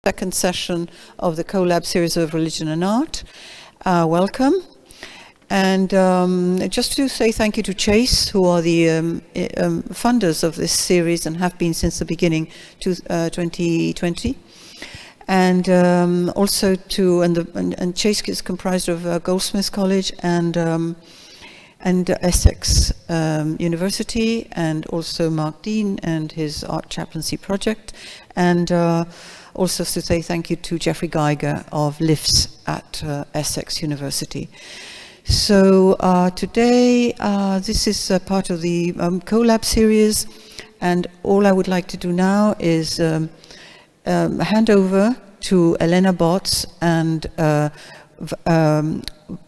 second session of the Colab series of Religion and Art. Welcome. And just to say thank you to Chase, who are the funders of this series and have been since the beginning to 2020. And also to, and Chase is comprised of Goldsmiths College and Essex University, and also Mark Dean and his art chaplaincy project, and also to say thank you to Jeffrey Geiger of LIFS at Essex University. So today this is part of the Colab series, and all I would like to do now is hand over to Elena Botts and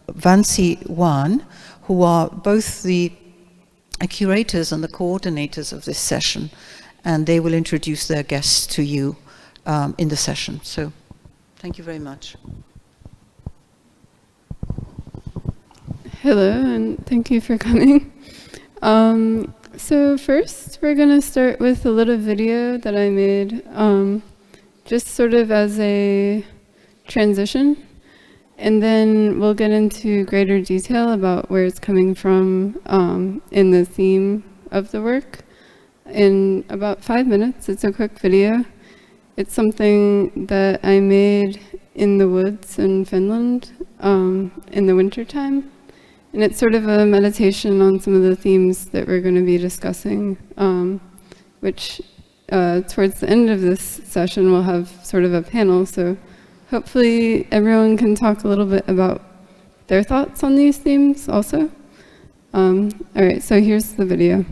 Vancci Wahn, who are both the curators and the coordinators of this session, and they will introduce their guests to you in the session. So, thank you very much. Hello, and thank you for coming. So first, we're going to start with a little video that I made, just sort of as a transition. And then we'll get into greater detail about where it's coming from in the theme of the work in about 5 minutes. It's a quick video. It's something that I made in the woods in Finland in the wintertime. And it's sort of a meditation on some of the themes that we're going to be discussing, which towards the end of this session we'll have sort of a panel. So hopefully everyone can talk a little bit about their thoughts on these themes also. All right, so here's the video.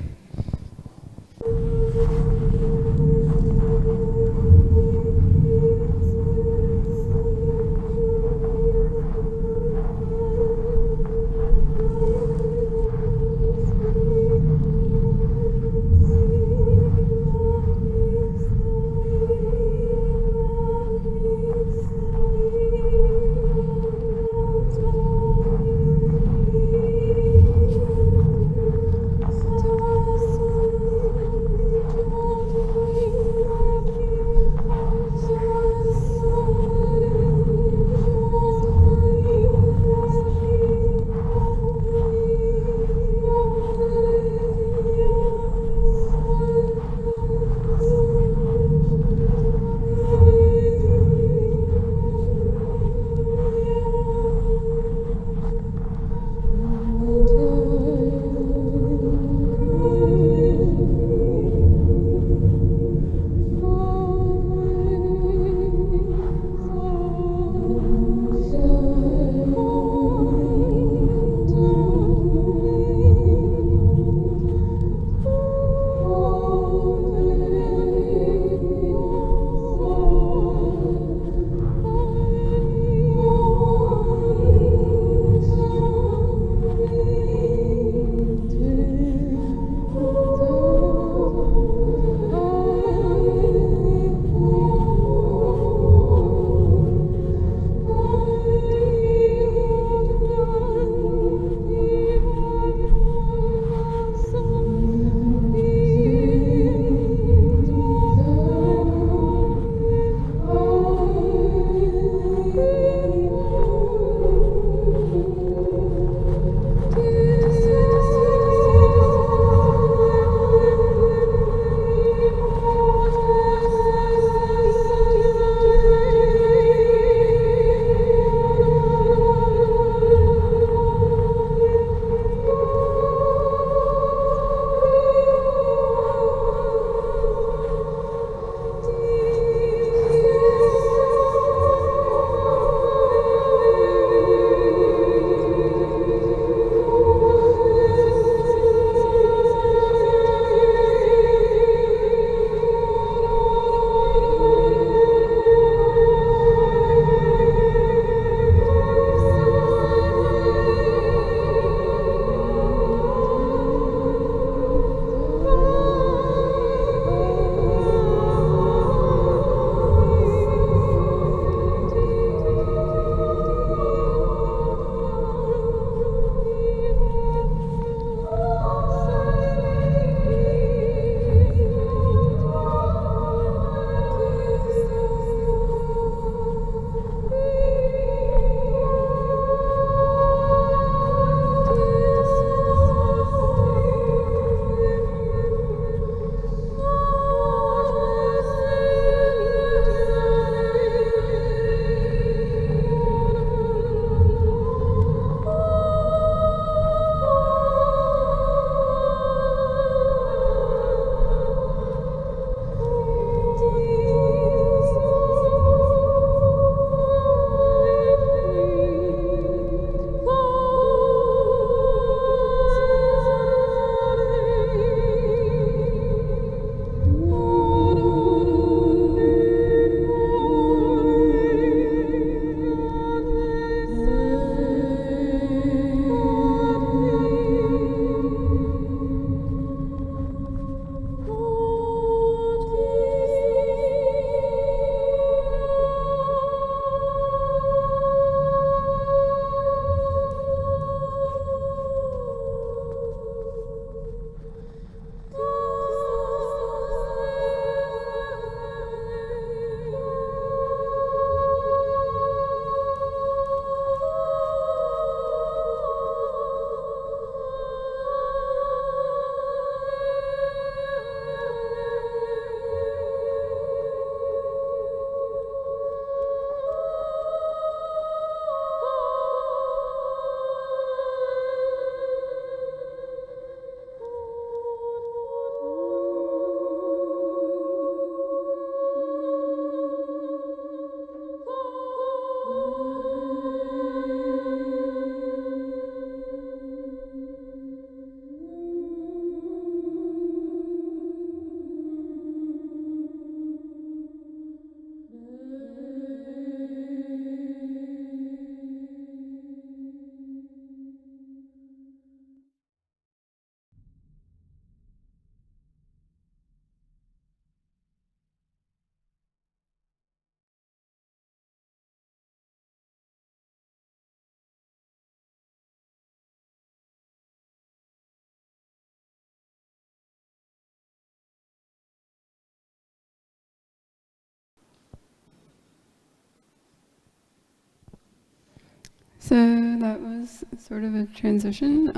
So that was sort of a transition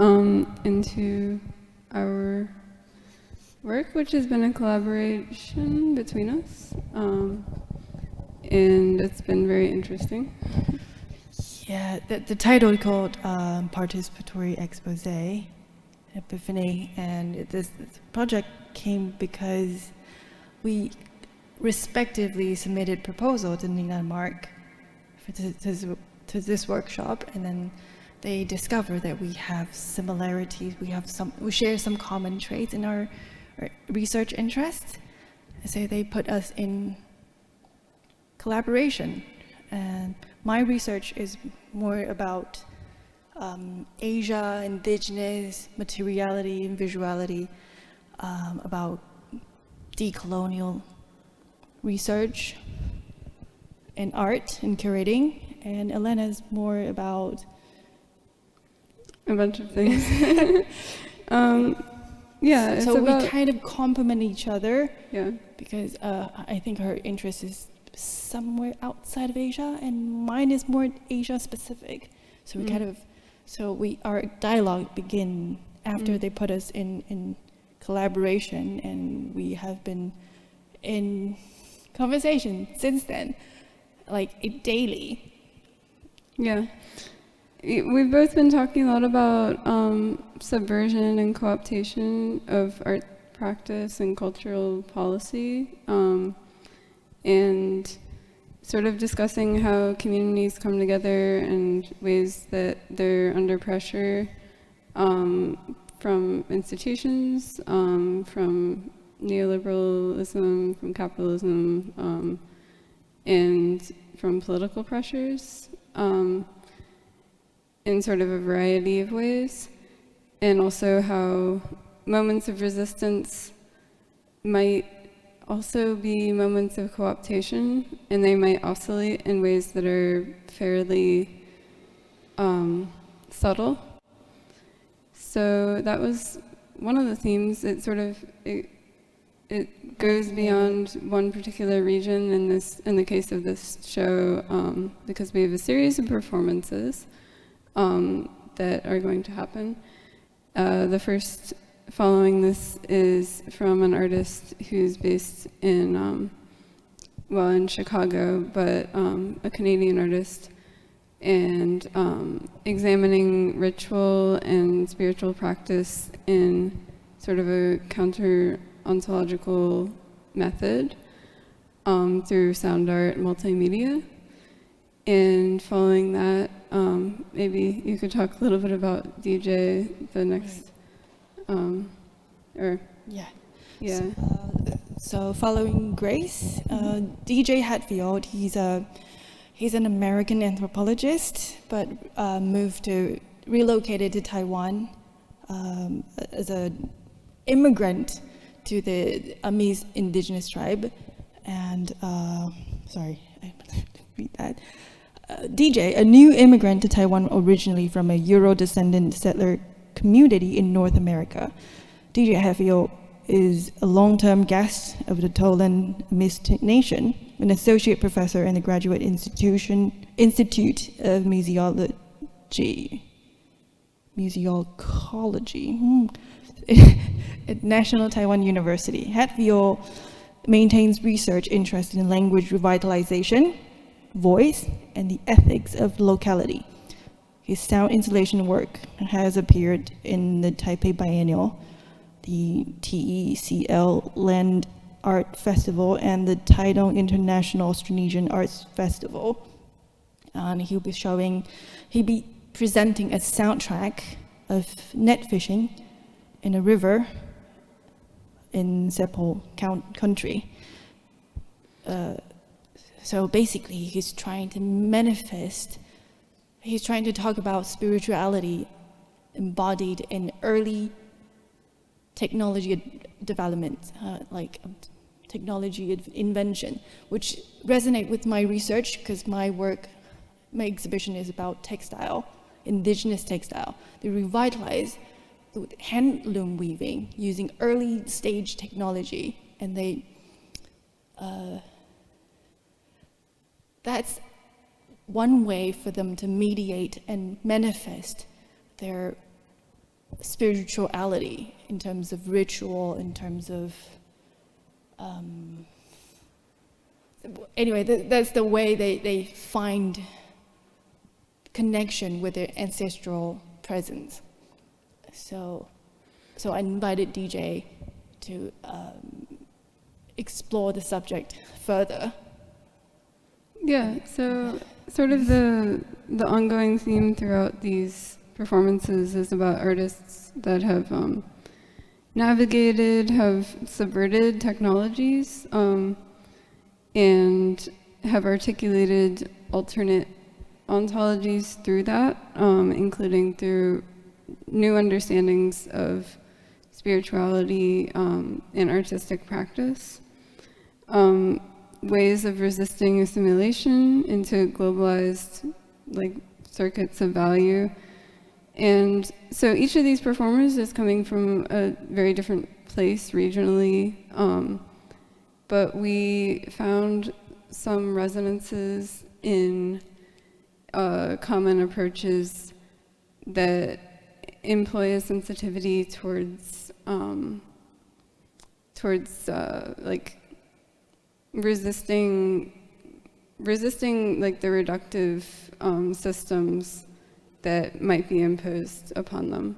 into our work, which has been a collaboration between us, and it's been very interesting. Yeah, the title is called Participatory Exposé, Epiphany, and this project came because we respectively submitted proposals to Nina and Mark to this workshop, and then they discovered that we have similarities, we share some common traits in our research interests, so they put us in collaboration. And my research is more about Asia, indigenous, materiality, and visuality, about decolonial research in art and curating. And Elena's more about a bunch of things. Yeah, so we kind of complement each other. Yeah, because I think her interest is somewhere outside of Asia, and mine is more Asia specific. So we our dialogue begin after they put us in collaboration, and we have been in conversation since then, like daily. Yeah, we've both been talking a lot about subversion and co-optation of art practice and cultural policy, and sort of discussing how communities come together and ways that they're under pressure from institutions, from neoliberalism, from capitalism, and from political pressures, in sort of a variety of ways, and also how moments of resistance might also be moments of co-optation, and they might oscillate in ways that are fairly subtle. So that was one of the themes. It sort of it goes beyond one particular region in the case of this show, because we have a series of performances that are going to happen. The first following this is from an artist who's based in Chicago, but a Canadian artist, and examining ritual and spiritual practice in sort of a counter-ontological method through sound art and multimedia. And following that, maybe you could talk a little bit about DJ, the next, So following Grace, DJ Hatfield, he's an American anthropologist, but relocated to Taiwan as an immigrant to the Amis indigenous tribe. And sorry, I read that. DJ, a new immigrant to Taiwan originally from a Euro-descendant settler community in North America. DJ Hatfield is a long-term guest of the Tolan Amis Nation, an associate professor in the Graduate Institute of Museology at National Taiwan University. Hatfield maintains research interest in language revitalization, voice, and the ethics of locality. His sound installation work has appeared in the Taipei Biennial, the TECL Land Art Festival, and the Taitung International Austronesian Arts Festival. And he'll be presenting a soundtrack of net fishing in a river in Seppo country. So basically, he's trying to talk about spirituality embodied in early technology development, like technology invention, which resonate with my research because my exhibition is about textile, indigenous textile. They revitalize handloom weaving using early stage technology, and one way for them to mediate and manifest their spirituality in terms of ritual, in terms of anyway, that's the way they find connection with their ancestral presence. So I invited DJ to explore the subject further. Yeah, so sort of the ongoing theme throughout these performances is about artists that have navigated, have subverted technologies, and have articulated alternate ontologies through that, including through new understandings of spirituality and artistic practice, ways of resisting assimilation into globalized circuits of value. And so each of these performers is coming from a very different place regionally, but we found some resonances in common approaches that employ a sensitivity towards resisting the reductive systems that might be imposed upon them.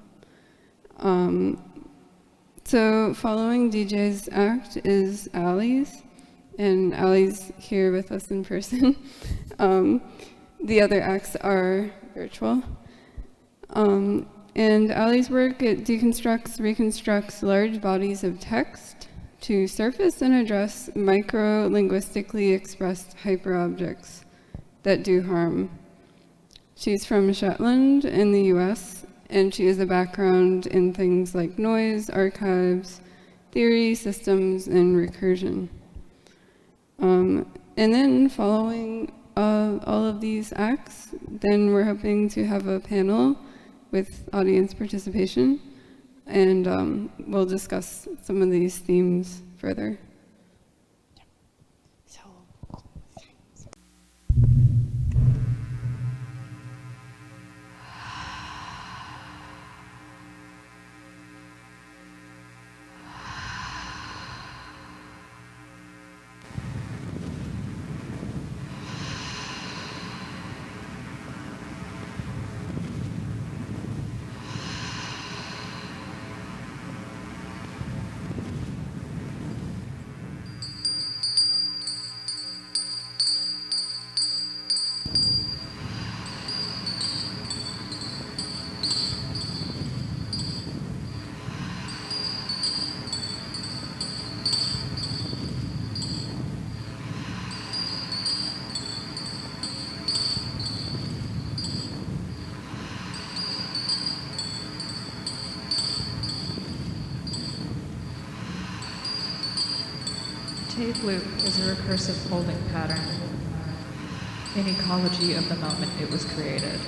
So following DJ's act is Ali's, and Ali's here with us in person. The other acts are virtual. And Ali's work, it deconstructs, reconstructs large bodies of text to surface and address micro-linguistically expressed hyperobjects that do harm. She's from Shetland in the US, and she has a background in things like noise, archives, theory, systems, and recursion. And then following all of these acts, then we're hoping to have a panel with audience participation, and we'll discuss some of these themes further. Tape loop is a recursive holding pattern, an ecology of the moment it was created.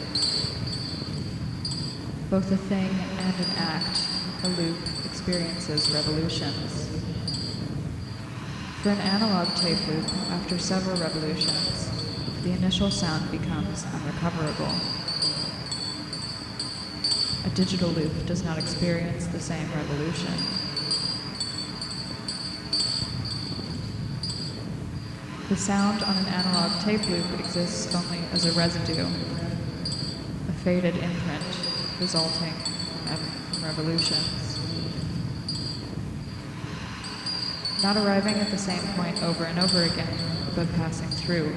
Both a thing and an act, a loop experiences revolutions. For an analog tape loop, after several revolutions, the initial sound becomes unrecoverable. A digital loop does not experience the same revolution. The sound on an analog tape loop exists only as a residue, a faded imprint resulting from revolutions. Not arriving at the same point over and over again, but passing through.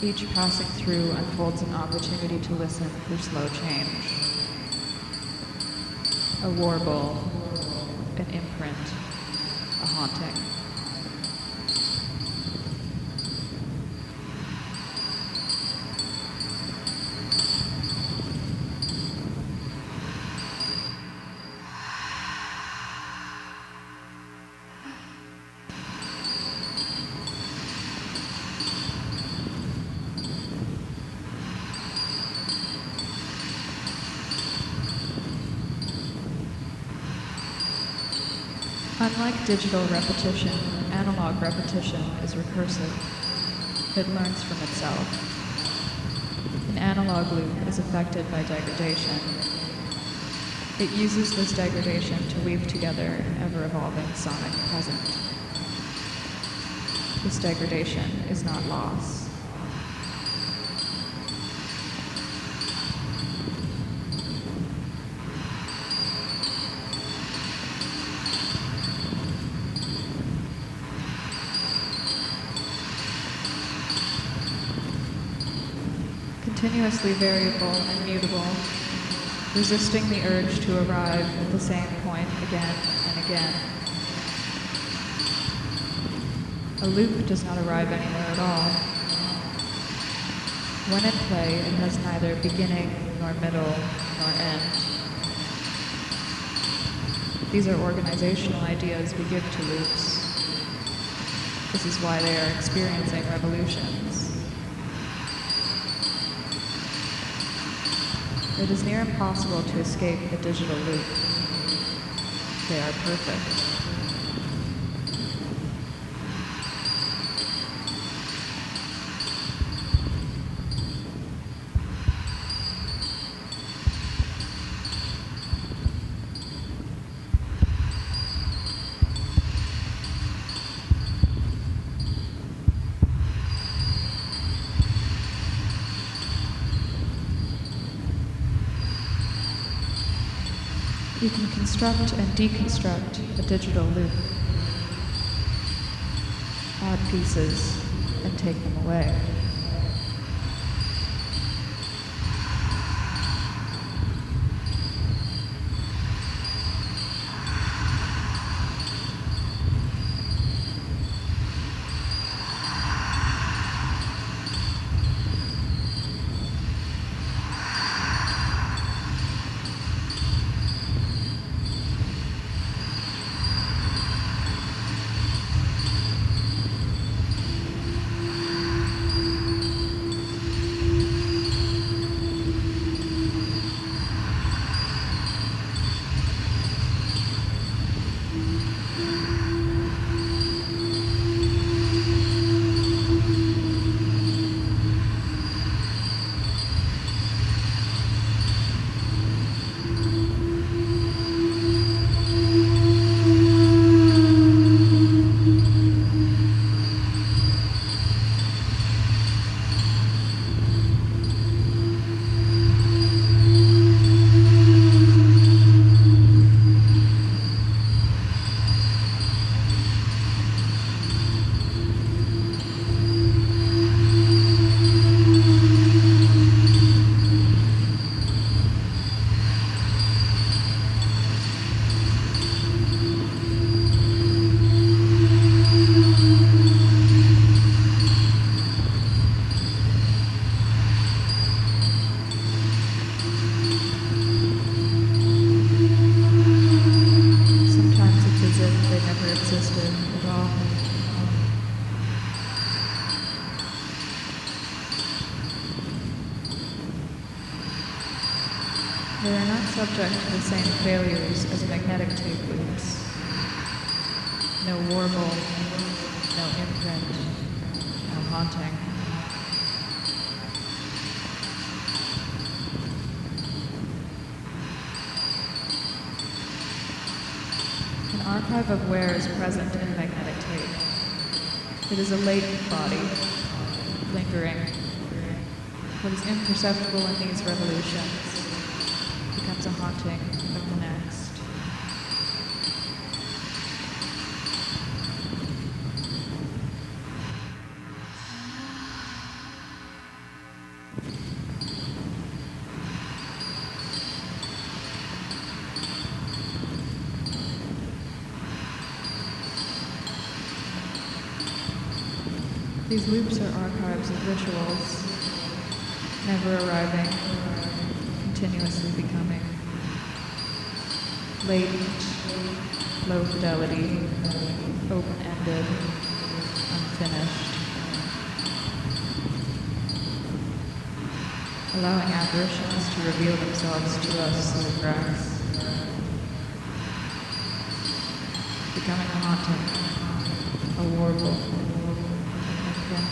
Each passing through unfolds an opportunity to listen for slow change. A warble, an imprint, a haunting. Unlike digital repetition, analog repetition is recursive. It learns from itself. An analog loop is affected by degradation. It uses this degradation to weave together an ever-evolving sonic present. This degradation is not loss. Continuously variable and mutable, resisting the urge to arrive at the same point again and again. A loop does not arrive anywhere at all. When at play, it has neither beginning nor middle nor end. These are organizational ideas we give to loops. This is why they are experiencing revolutions. It is near impossible to escape a digital loop. They are perfect. You can construct and deconstruct a digital loop, add pieces, and take them away. They are not subject to the same failures as magnetic tape loops. No warble, no imprint, no haunting. An archive of wear is present in magnetic tape. It is a latent body, lingering. What is imperceptible in these revolutions becomes a haunting of the next. These loops are archives of rituals, never arriving, continuously becoming. Latent, low fidelity, open-ended, unfinished. Allowing apparitions to reveal themselves to us through the cracks. Becoming a haunting, a warble, an imprint.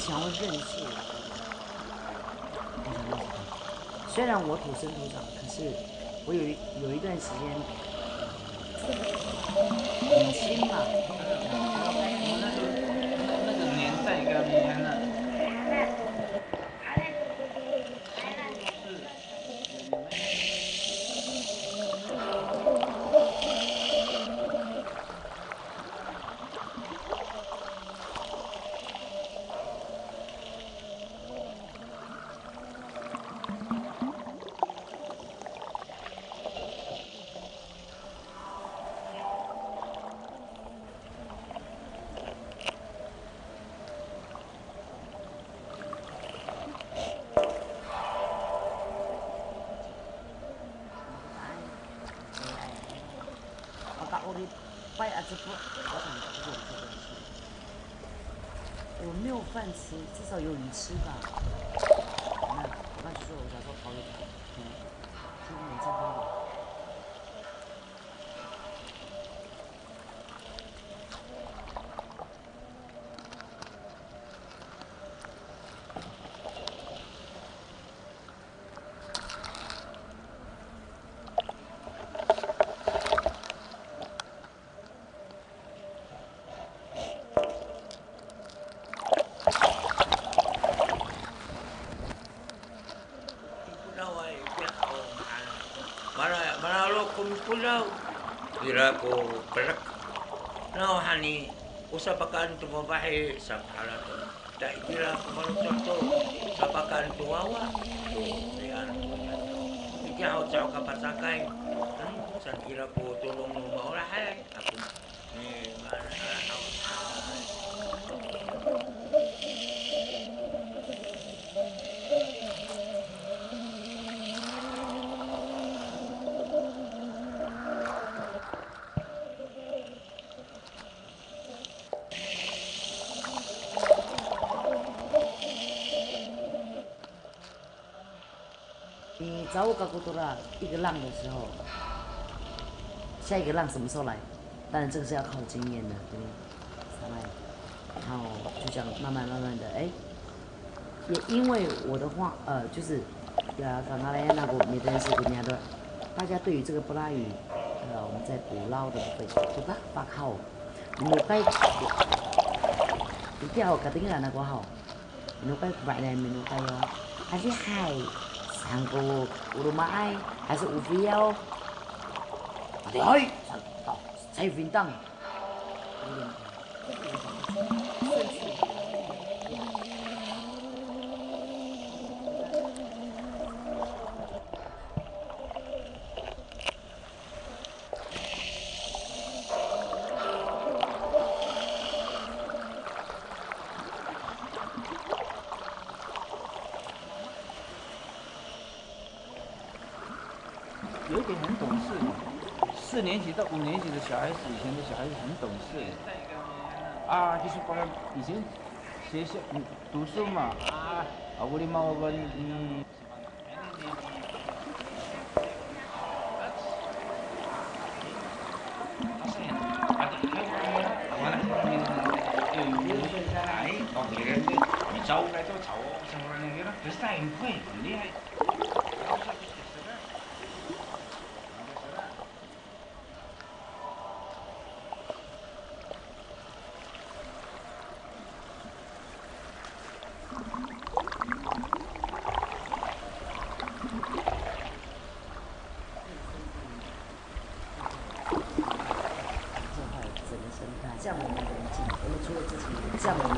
想要认识我，我想认识他。虽然我土生土长，可是我有一段时间很轻嘛。那个年代跟你看那。我没有饭吃，至少有鱼吃吧。那就是我小时候逃的逃，现在没这样。Pulau kira ko perak no hani usapakan tu babae sa hala to ta kira ko malutok to sapakan tu wawa to dian kaya ako sa kapasakay san kira ko tulong mo maulahay ako ni你找我搞过多了一个浪的时候，下一个浪什么时候来？当然这个是要靠经验的，对不对？上来，然后就这样慢慢的，哎，也因为我的话，就是刚刚来那个每个人是人家的，大家对于这个布拉语，我们在捕捞的部分，对吧？把靠，你该，你钓个顶了那个好，你该摆来，你该哟，还是海。Sangko urumai, hasil uviao. Hoi, saya bintang. 有一点很懂事，4年级到5年级的小孩子，以前的小孩子很懂事啊，就是帮他以前学校读书嘛我的猫跟你走来就走，什么那个，可是他很会，很厉害。这样我们的人进，我们除了自己，这样我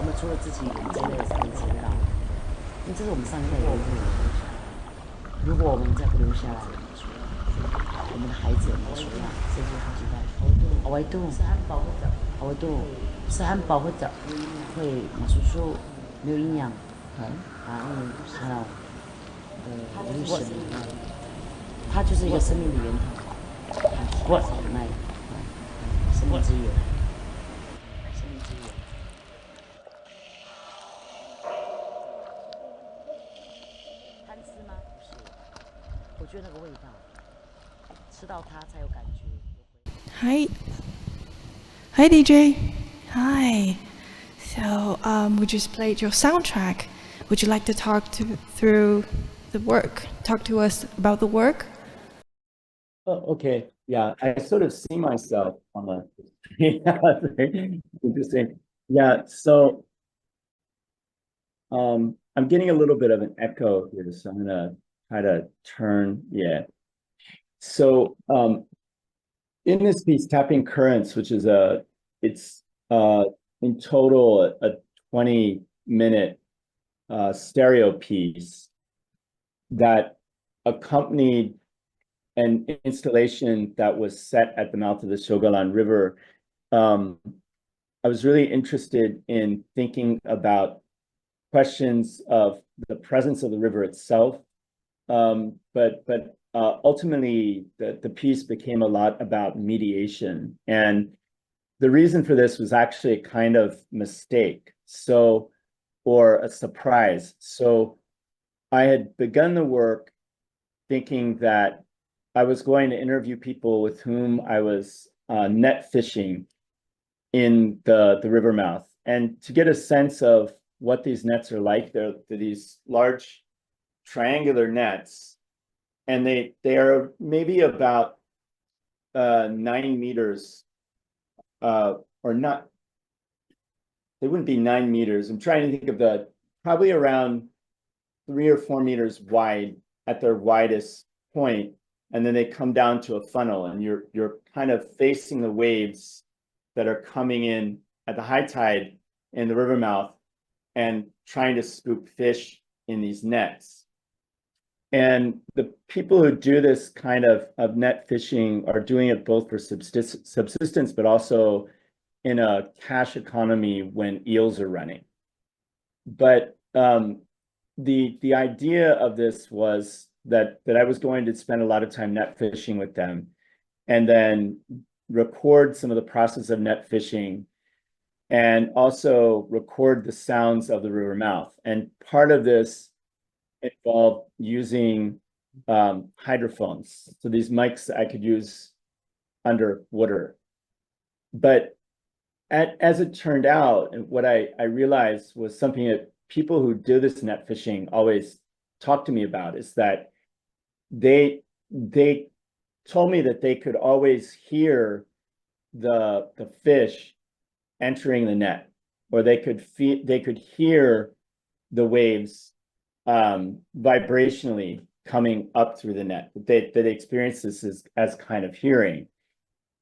们除了自己人之类的才能知道，因为这是我们上一代的遗产。如果我们再不留下来，我们的孩子们出来，甚至好几代，维度是按保护者，会马叔叔没有营养，还有无神，它就是一个生命的源头，我来。生命之源，生命之源。贪吃吗？不是，我觉得那个味道，吃到它才有感觉。Hi DJ. Hi. So we just played your soundtrack. Would you like to talk through the work? Talk to us about the work? Oh, okay. Yeah, I sort of see myself on the yeah, very interesting. Yeah, so I'm getting a little bit of an echo here, so I'm gonna try to turn. Yeah. So in this piece, Tapping Currents, which is it's in total a 20-minute stereo piece that accompanied an installation that was set at the mouth of the Shogalan River. I was really interested in thinking about questions of the presence of the river itself, but ultimately the piece became a lot about mediation. And the reason for this was actually a kind of mistake, or a surprise. So I had begun the work thinking that I was going to interview people with whom I was net fishing in the river mouth, and to get a sense of what these nets are like. They're these large triangular nets, and they are maybe about 9 meters, or not. They wouldn't be 9 meters. I'm trying to think of probably around 3 or 4 meters wide at their widest point, and then they come down to a funnel, and you're kind of facing the waves that are coming in at the high tide in the river mouth and trying to scoop fish in these nets. And the people who do this kind of net fishing are doing it both for subsistence, but also in a cash economy when eels are running. But the idea of this was that I was going to spend a lot of time net fishing with them, and then record some of the process of net fishing, and also record the sounds of the river mouth. And part of this involved using hydrophones, so these mics I could use underwater. But as it turned out, and what I realized was something that people who do this net fishing always talk to me about, is that they told me that they could always hear the fish entering the net, or they could hear the waves vibrationally coming up through the net. They experienced this as kind of hearing,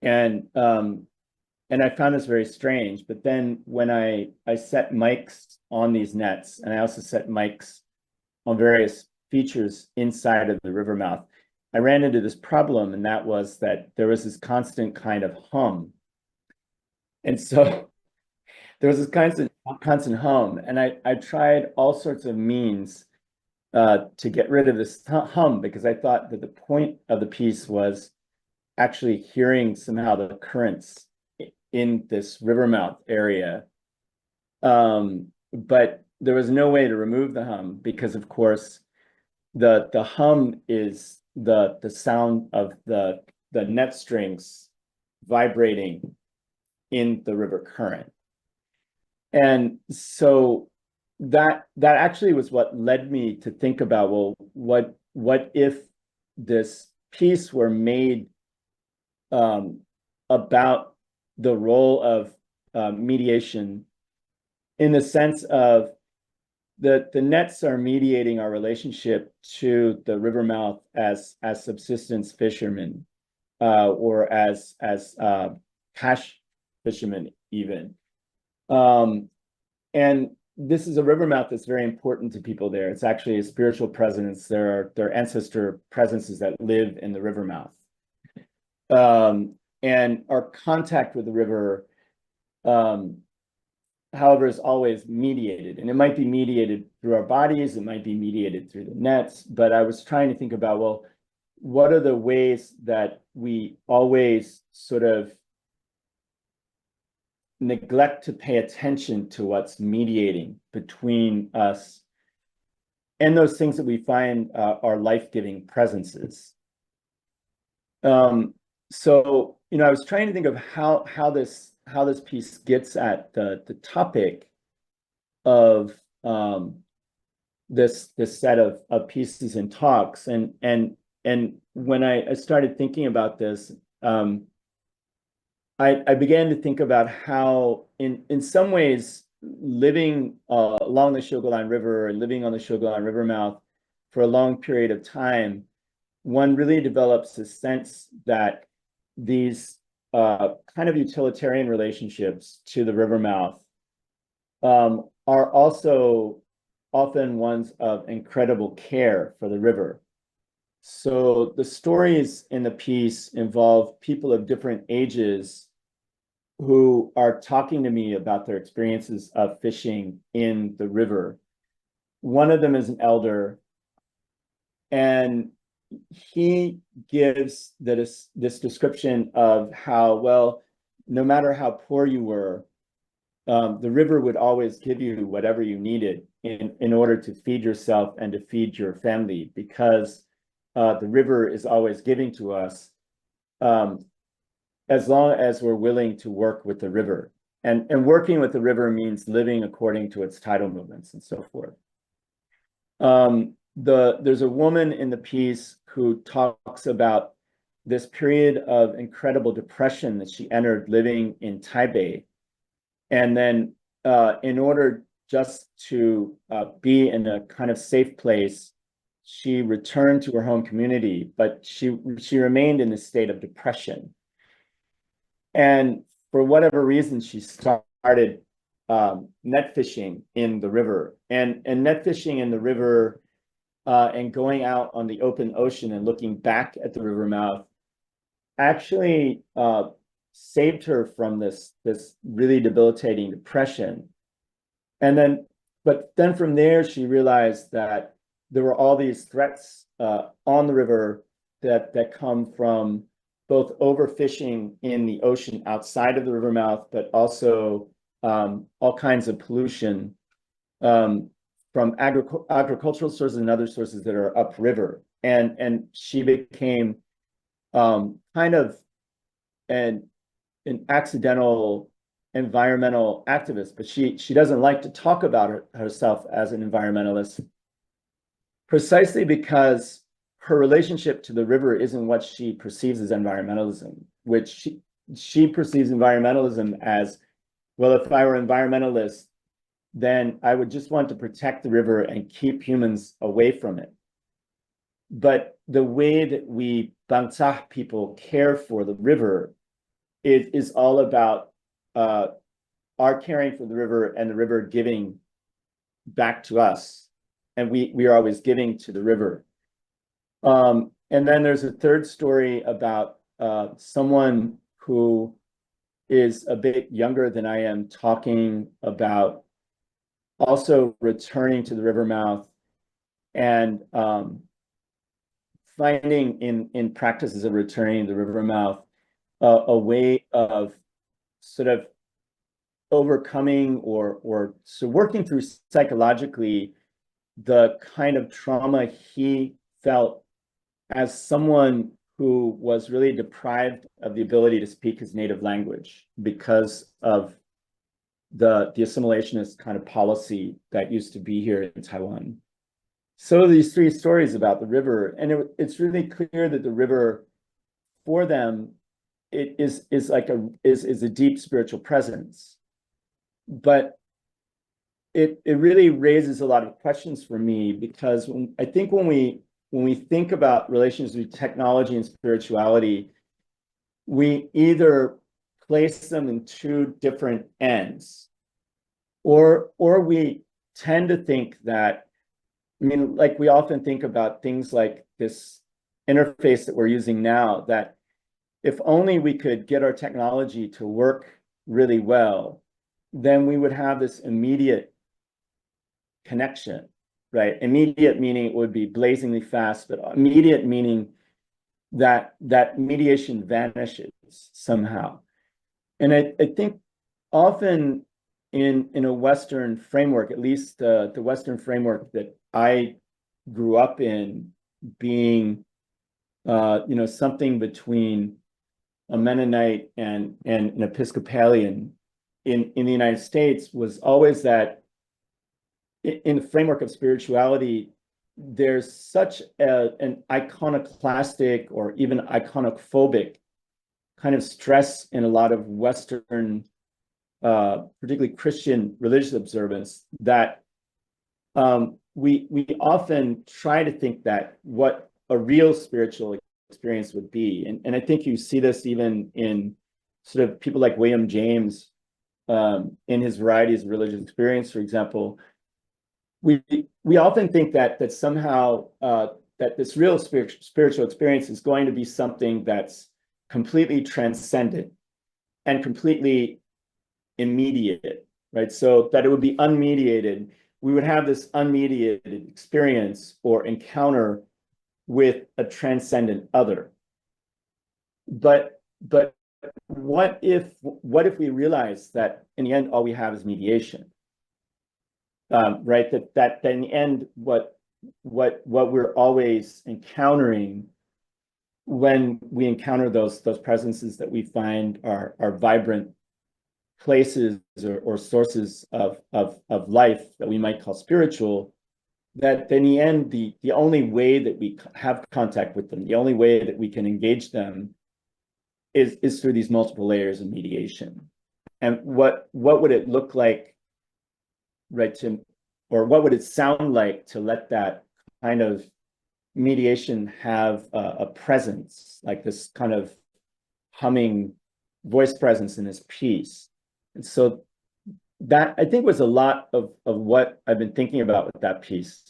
and I found this very strange. But then when I set mics on these nets, and I also set mics on various features inside of the river mouth, I ran into this problem, and that was that there was this constant kind of hum. And so there was this constant hum, and I tried all sorts of means to get rid of this hum, because I thought that the point of the piece was actually hearing somehow the currents in this river mouth area. But there was no way to remove the hum, because of course the hum is the sound of the net strings vibrating in the river current. And so that actually was what led me to think about, well, what if this piece were made about the role of mediation, in the sense of the nets are mediating our relationship to the river mouth as subsistence fishermen, or as cash fishermen even. And this is a river mouth that's very important to people there. It's actually a spiritual presence. There are ancestor presences that live in the river mouth. And our contact with the river, however, is always mediated. And it might be mediated through our bodies, it might be mediated through the nets. But I was trying to think about, well, what are the ways that we always sort of neglect to pay attention to what's mediating between us and those things that we find are life-giving presences. So, I was trying to think of how this piece gets at the topic of this set of pieces and talks, and when I started thinking about this, I began to think about how in some ways living along the Shogalan River and living on the Shogalan River mouth for a long period of time, one really develops a sense that these kind of utilitarian relationships to the river mouth are also often ones of incredible care for the river. So the stories in the piece involve people of different ages who are talking to me about their experiences of fishing in the river. One of them is an elder, and he gives this description of how, well, no matter how poor you were, the river would always give you whatever you needed in order to feed yourself and to feed your family, because the river is always giving to us as long as we're willing to work with the river. And working with the river means living according to its tidal movements and so forth. There's a woman in the piece who talks about this period of incredible depression that she entered living in Taipei. And then in order just to be in a kind of safe place, she returned to her home community, but she remained in a state of depression. And for whatever reason, she started net fishing in the river. And net fishing in the river and going out on the open ocean and looking back at the river mouth actually saved her from this really debilitating depression. But then from there, she realized that there were all these threats on the river that come from both overfishing in the ocean outside of the river mouth, but also all kinds of pollution from agricultural sources and other sources that are upriver. And she became kind of an accidental environmental activist, but she doesn't like to talk about herself as an environmentalist, precisely because her relationship to the river isn't what she perceives as environmentalism, which she perceives environmentalism as, well, if I were environmentalist, then I would just want to protect the river and keep humans away from it. But the way that we Bangsa people care for the river is all about our caring for the river and the river giving back to us. And we are always giving to the river. And then there's a third story about someone who is a bit younger than I am, talking about also returning to the river mouth and finding in practices of returning to the river mouth a way of sort of overcoming or so working through psychologically the kind of trauma he felt as someone who was really deprived of the ability to speak his native language because of the assimilationist kind of policy that used to be here in Taiwan. So these three stories about the river, and it's really clear that the river, for them, it is a deep spiritual presence. But it really raises a lot of questions for me, because I think when we think about relations with technology and spirituality, we either place them in two different ends, or we tend to think that, I mean, like we often think about things like this interface that we're using now, that if only we could get our technology to work really well, then we would have this immediate connection, right? Immediate meaning it would be blazingly fast, but immediate meaning that mediation vanishes somehow. And I think often in a Western framework, at least the Western framework that I grew up in, being something between a Mennonite and an Episcopalian in the United States, was always that in the framework of spirituality, there's such an iconoclastic or even iconophobic kind of stress in a lot of Western, particularly Christian religious observance, that we often try to think that what a real spiritual experience would be. And I think you see this even in sort of people like William James, in his varieties of religious experience, for example. We often think that somehow that this real spiritual experience is going to be something that's completely transcendent and completely immediate, right? So that it would be unmediated. We would have this unmediated experience or encounter with a transcendent other. But what if we realize that in the end all we have is mediation? Right, that in the end, what we're always encountering when we encounter those presences that we find are vibrant places or sources of life that we might call spiritual, that in the end, the only way that we have contact with them, the only way that we can engage them is through these multiple layers of mediation. And what would it look like, right, or what would it sound like to let that kind of mediation have a presence, like this kind of humming voice presence in this piece? And so that, I think, was a lot of what I've been thinking about with that piece.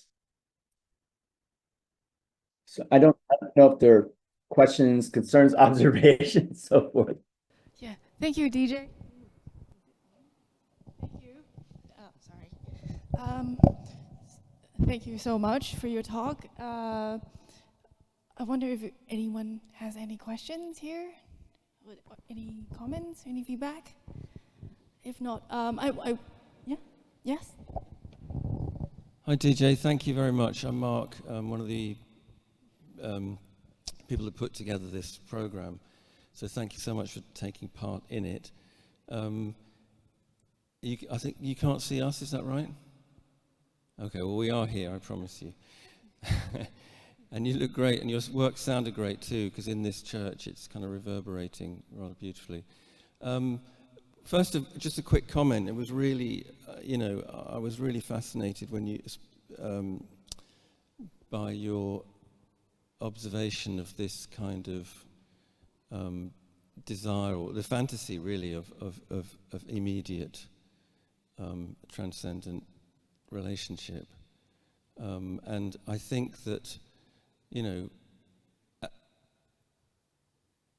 So I don't know if there are questions, concerns, observations, so forth. Yeah, thank you, DJ. Thank you. Oh, sorry. Thank you so much for your talk. I wonder if anyone has any questions here? Any comments, any feedback? If not, yeah, yes? Hi, DJ. Thank you very much. I'm Mark, one of the people who put together this program. So thank you so much for taking part in it. I think you can't see us, is that right? Okay, well, we are here, I promise you. And you look great, and your work sounded great too, because in this church it's kind of reverberating rather beautifully. First, just a quick comment. It was really, I was really fascinated when you, by your observation of this kind of desire, or the fantasy really of immediate transcendent relationship. And I think that,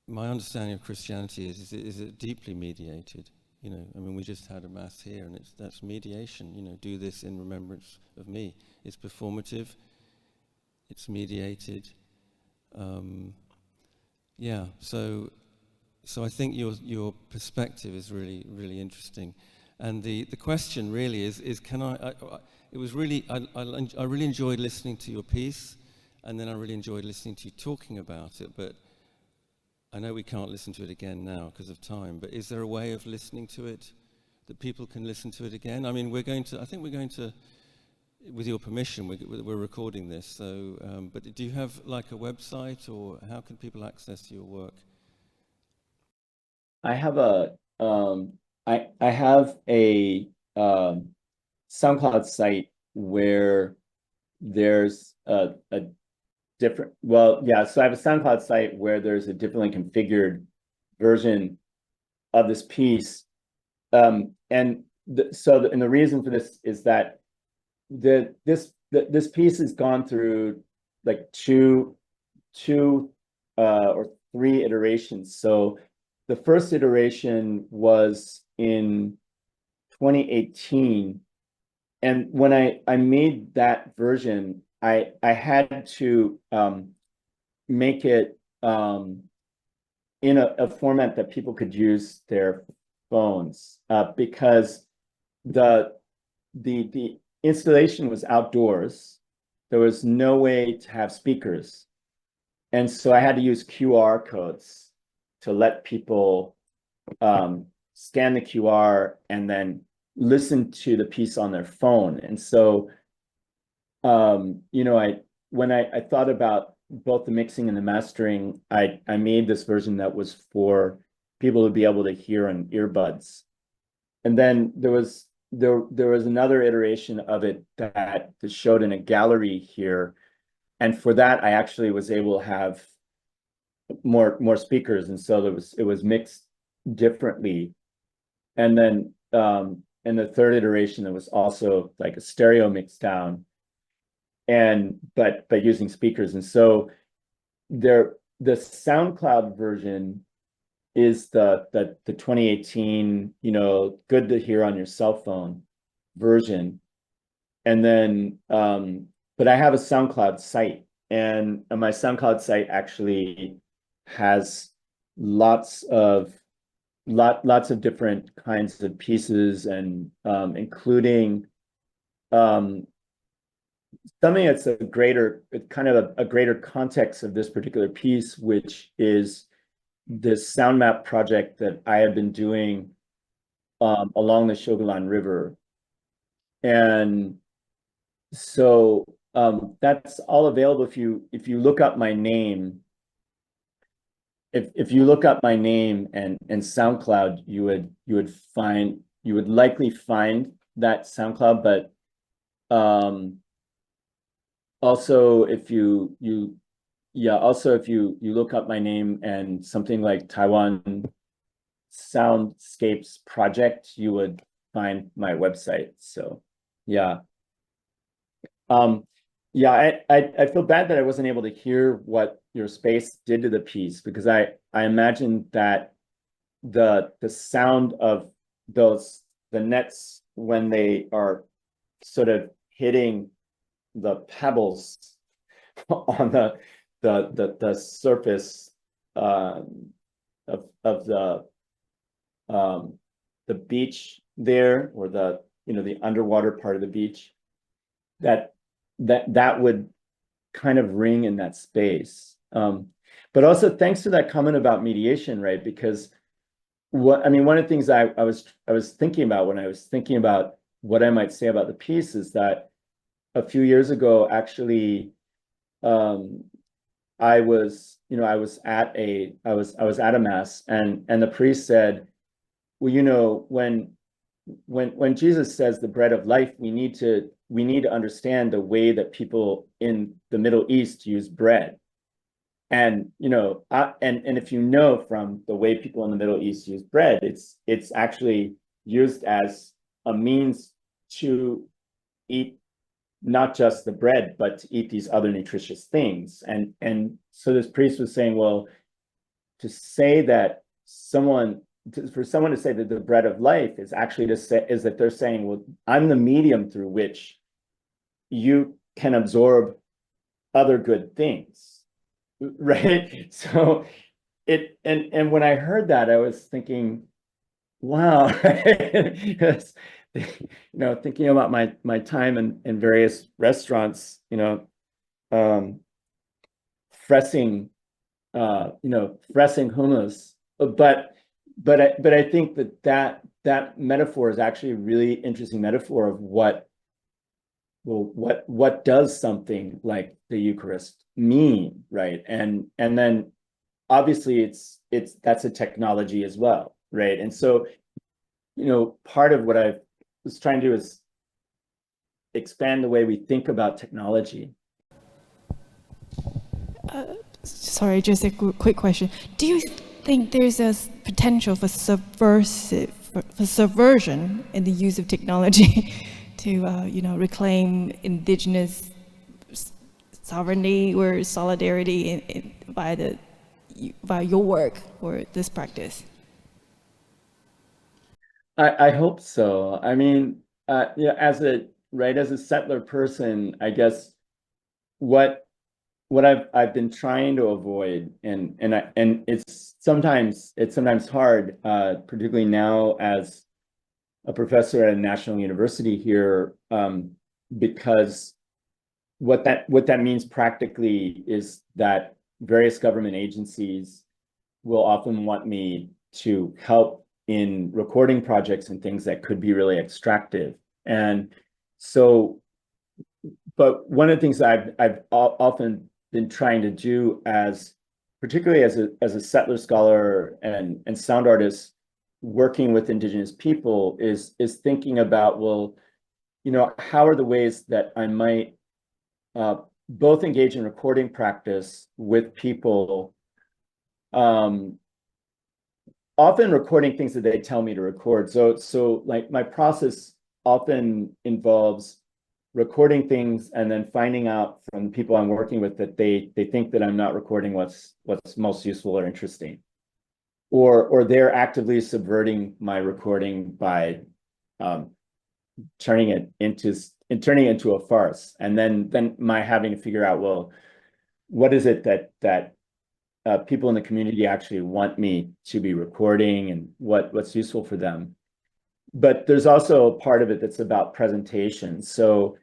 my understanding of Christianity is it deeply mediated. I mean, we just had a mass here, and that's mediation. Do this in remembrance of me. It's performative. It's mediated. Yeah. So I think your perspective is really, really interesting. And the question really is can I really enjoyed listening to your piece, and then I really enjoyed listening to you talking about it, but I know we can't listen to it again now because of time, but is there a way of listening to it that people can listen to it again? I mean, I think we're going to, with your permission, we're recording this, so, but do you have like a website, or how can people access your work? I have a SoundCloud site where there's a different, so I have a SoundCloud site where there's a differently configured version of this piece. And the reason for this is that this piece has gone through like two or three iterations. So the first iteration was in 2018. And when I made that version, I had to make it in a format that people could use their phones, because the installation was outdoors. There was no way to have speakers. And so I had to use QR codes to let people scan the QR and then listen to the piece on their phone. And so, you know, when I thought about both the mixing and the mastering, I made this version that was for people to be able to hear on earbuds. And then there was another iteration of it that showed in a gallery here. And for that, I actually was able to have more speakers. And so it was mixed differently. And then in the third iteration, it was also like a stereo mix down, but using speakers. And so the SoundCloud version is the 2018, you know, good to hear on your cell phone version. And then, but I have a SoundCloud site, and my SoundCloud site actually has lots of different kinds of pieces, and including something that's a greater context of this particular piece, which is this sound map project that I have been doing along the Shogalan River. And so that's all available if you look up my name. If you look up my name and SoundCloud, you would likely find that SoundCloud, but also if you look up my name and something like Taiwan Soundscapes Project, you would find my website. So yeah. I feel bad that I wasn't able to hear what your space did to the piece, because I imagine that the sound of the nets when they are sort of hitting the pebbles on the surface of the beach there, or the underwater part of the beach, that would kind of ring in that space. But also thanks to that comment about mediation, right? Because one of the things I was thinking about when I was thinking about what I might say about the piece is that a few years ago, actually, I was at a mass, and the priest said, well, you know, when Jesus says the bread of life, we need to understand the way that people in the Middle East use bread. And you know, and if you know from the way people in the Middle East use bread, it's actually used as a means to eat not just the bread, but to eat these other nutritious things. And so this priest was saying, well, to say that for someone to say that the bread of life is actually is that they're saying, well, I'm the medium through which you can absorb other good things, right? So and when I heard that, I was thinking, wow, thinking about my time in various restaurants, pressing hummus, but I think that metaphor is actually a really interesting metaphor of what does something like the Eucharist mean, right? And then obviously that's a technology as well, right? And so, part of what I was trying to do is expand the way we think about technology. Sorry, just a quick question. Do you think there's a potential for subversion in the use of technology to reclaim indigenous sovereignty or solidarity by your work or this practice? I hope so. I mean, as a settler person, I guess what I've been trying to avoid, and it's sometimes hard, particularly now as a professor at a national university here, because what that means practically is that various government agencies will often want me to help in recording projects and things that could be really extractive. And so, but one of the things that I've often been trying to do, as particularly as a settler scholar and sound artist working with Indigenous people, is thinking about, well, you know, how are the ways that I might both engage in recording practice with people, often recording things that they tell me to record. So like my process often involves recording things and then finding out from the people I'm working with that they think that I'm not recording what's most useful or interesting, or they're actively subverting my recording by turning it into a farce, and then my having to figure out, well, what is it that people in the community actually want me to be recording, and what's useful for them. But there's also a part of it that's about presentation. So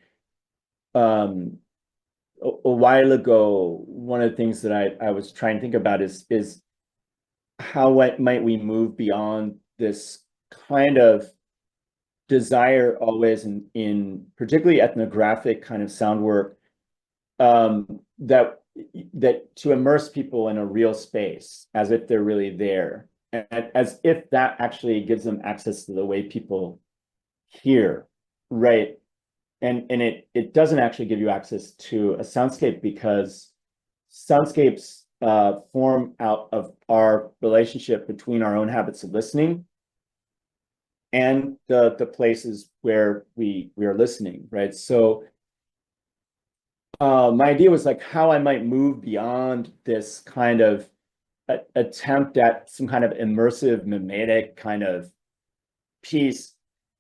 a while ago, one of the things that I was trying to think about is how might we move beyond this kind of desire always in particularly ethnographic kind of sound work, that to immerse people in a real space as if they're really there, and as if that actually gives them access to the way people hear, right? And it doesn't actually give you access to a soundscape, because soundscapes form out of our relationship between our own habits of listening and the places where we are listening, right? So my idea was like how I might move beyond this kind of attempt at some kind of immersive, mimetic kind of piece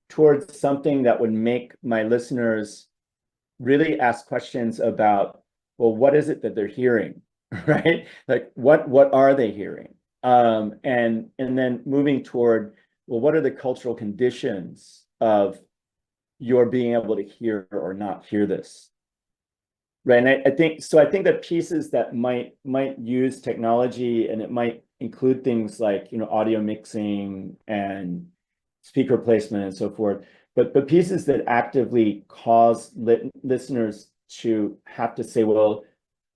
towards something that would make my listeners really ask questions about, well, what is it that they're hearing, right? Like what are they hearing? And then moving toward, well, what are the cultural conditions of your being able to hear or not hear this? Right. And I think that pieces that might use technology, and it might include things like, you know, audio mixing and speaker placement and so forth, but pieces that actively cause listeners to have to say, well,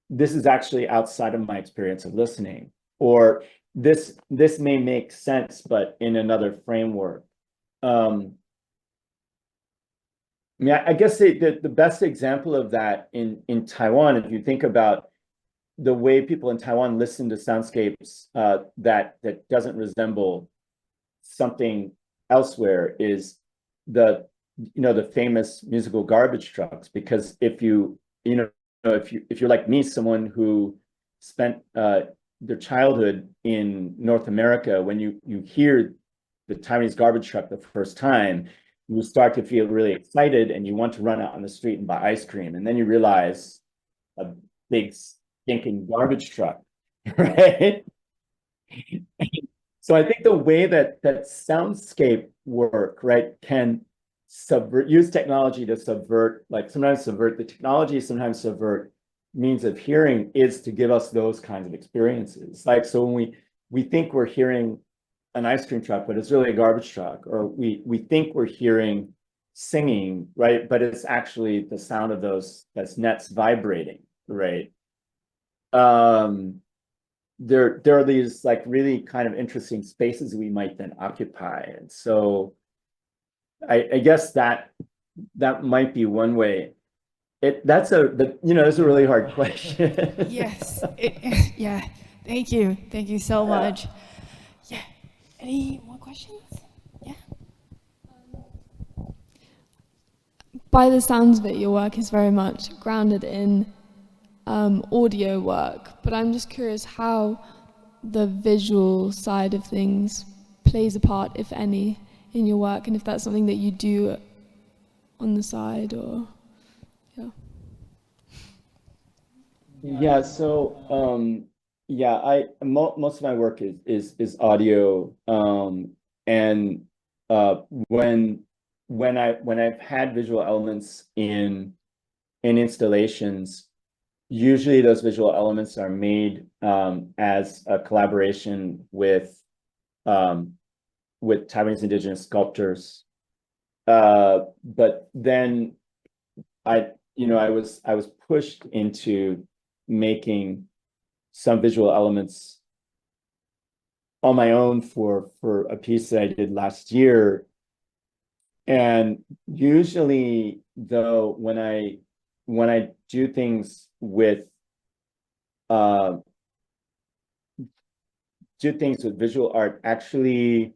this is actually outside of my experience of listening, or this may make sense, but in another framework. I mean, I guess the best example of that in Taiwan, if you think about the way people in Taiwan listen to soundscapes that doesn't resemble something elsewhere, is the famous musical garbage trucks. Because if you're like me, someone who spent their childhood in North America, when you hear the Taiwanese garbage truck the first time, you start to feel really excited and you want to run out on the street and buy ice cream. And then you realize a big stinking garbage truck, right? So I think the way that soundscape work, right, can use technology to subvert, like sometimes subvert the technology, sometimes subvert means of hearing, is to give us those kinds of experiences. Like, so when we think we're hearing an ice cream truck, but it's really a garbage truck, or we think we're hearing singing, right, but it's actually the sound of those nets vibrating, right? There are these like really kind of interesting spaces we might then occupy. And so I guess that might be one way. That's a really hard question. Yes. Yeah. Thank you so much. Yeah. Any more questions? Yeah. By the sounds of it, your work is very much grounded in audio work, but I'm just curious how the visual side of things plays a part, if any, in your work, and if that's something that you do on the side, or Yeah. So most of my work is audio, and when I've had visual elements in installations, usually those visual elements are made as a collaboration with with Taiwanese indigenous sculptors. But then I was pushed into making some visual elements on my own for a piece that I did last year. And usually, though, when I do things with visual art, actually,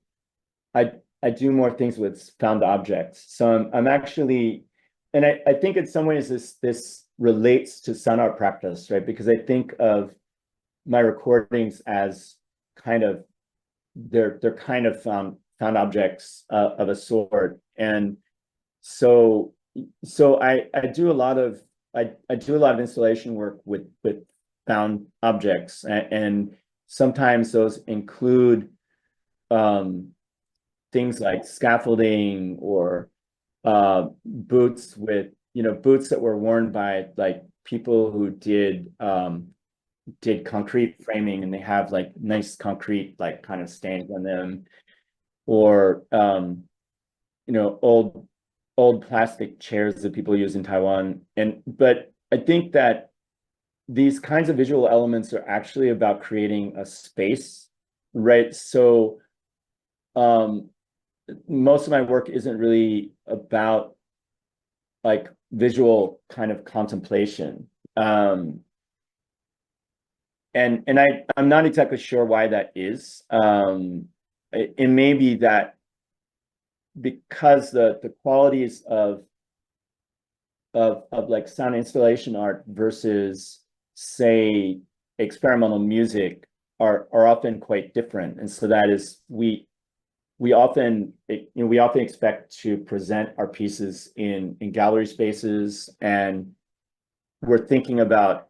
I do more things with found objects. So I'm actually, and I think in some ways this relates to sound art practice, right? Because I think of my recordings as kind of they're kind of found objects of a sort, and so I do a lot of installation work with found objects, and sometimes those include things like scaffolding or boots with boots that were worn by like people who did concrete framing, and they have like nice concrete like kind of stains on them, or old plastic chairs that people use in Taiwan. But I think that these kinds of visual elements are actually about creating a space, right? So most of my work isn't really about like visual kind of contemplation. And I'm not exactly sure why that is. It may be that because the qualities of like sound installation art versus, say, experimental music are often quite different, and so that is we often expect to present our pieces in gallery spaces, and we're thinking about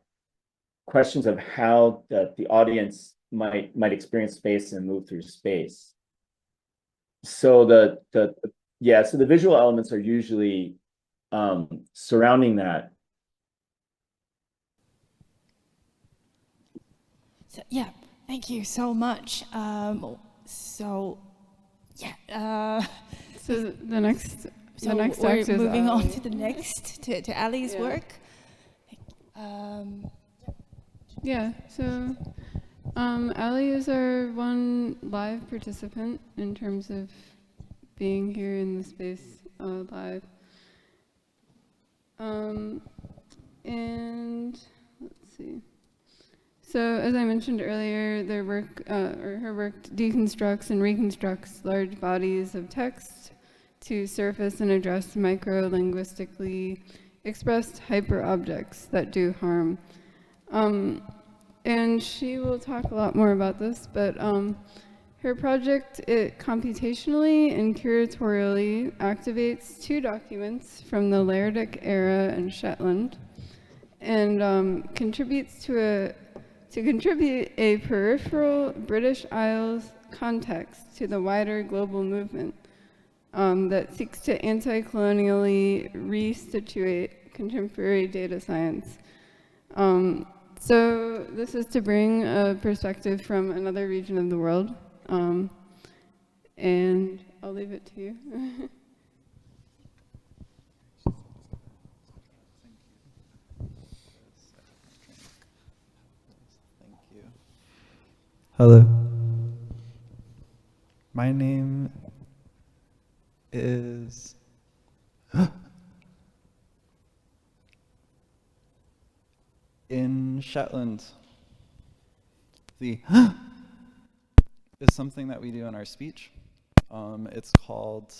questions of how the audience might experience space and move through space. So the visual elements are usually surrounding that. So, yeah, thank you so much. So the next we're act is moving on Ali. to the next to Ali's work. So Ali is our one live participant in terms of being here in the space live. And let's see. So as I mentioned earlier, her work deconstructs and reconstructs large bodies of text to surface and address micro-linguistically expressed hyper-objects that do harm. And she will talk a lot more about this, but her project, it computationally and curatorially activates two documents from the Laerdic era in Shetland, and contributes to contribute a peripheral British Isles context to the wider global movement that seeks to anti-colonially resituate contemporary data science. So this is to bring a perspective from another region of the world, and I'll leave it to you. Hello. My name is in Shetland. The is something that we do in our speech. It's called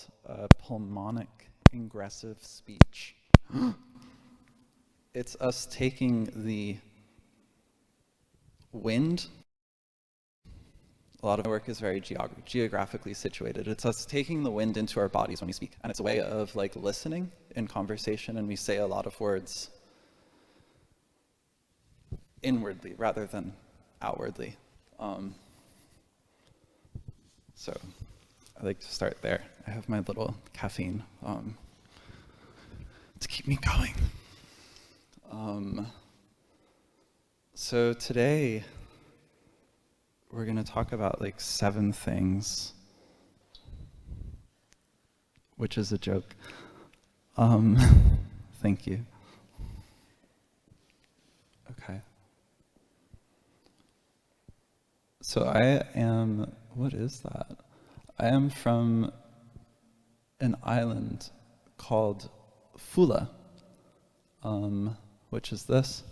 pulmonic ingressive speech. It's us taking the wind. A lot of my work is very geographically situated. It's us taking the wind into our bodies when we speak. And it's a way of like listening in conversation, and we say a lot of words inwardly rather than outwardly. So I like to start there. I have my little caffeine to keep me going. So today, we're going to talk about like 7 things which is a joke. Thank you. Okay. So I am, what is that? I am from an island called Fula, which is this.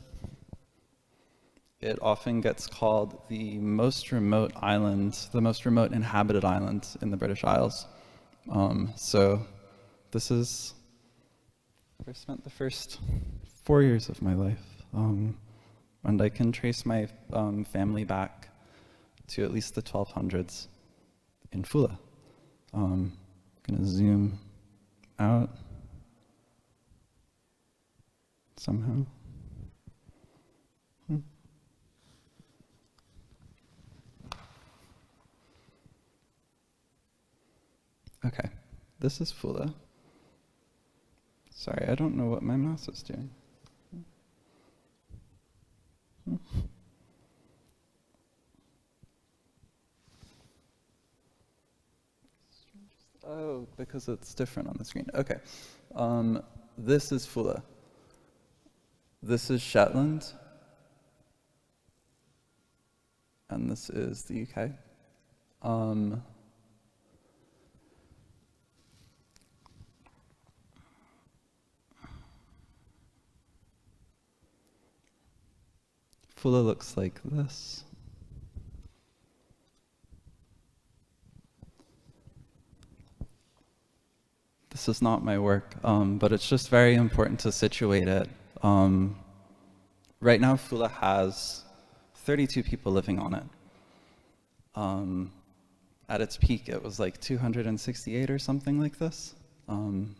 It often gets called the most remote island, the most remote inhabited island in the British Isles. So this is where I spent the first 4 years of my life. And I can trace my family back to at least the 1200s in Fula. I'm gonna zoom out somehow. Okay, this is Fula. Sorry, I don't know what my mouse is doing. Oh, because it's different on the screen. Okay, this is Fula. This is Shetland. And this is the UK. Fula looks like this. This is not my work, but it's just very important to situate it. Right now, Fula has 32 people living on it. At its peak, it was like 268 or something like this. And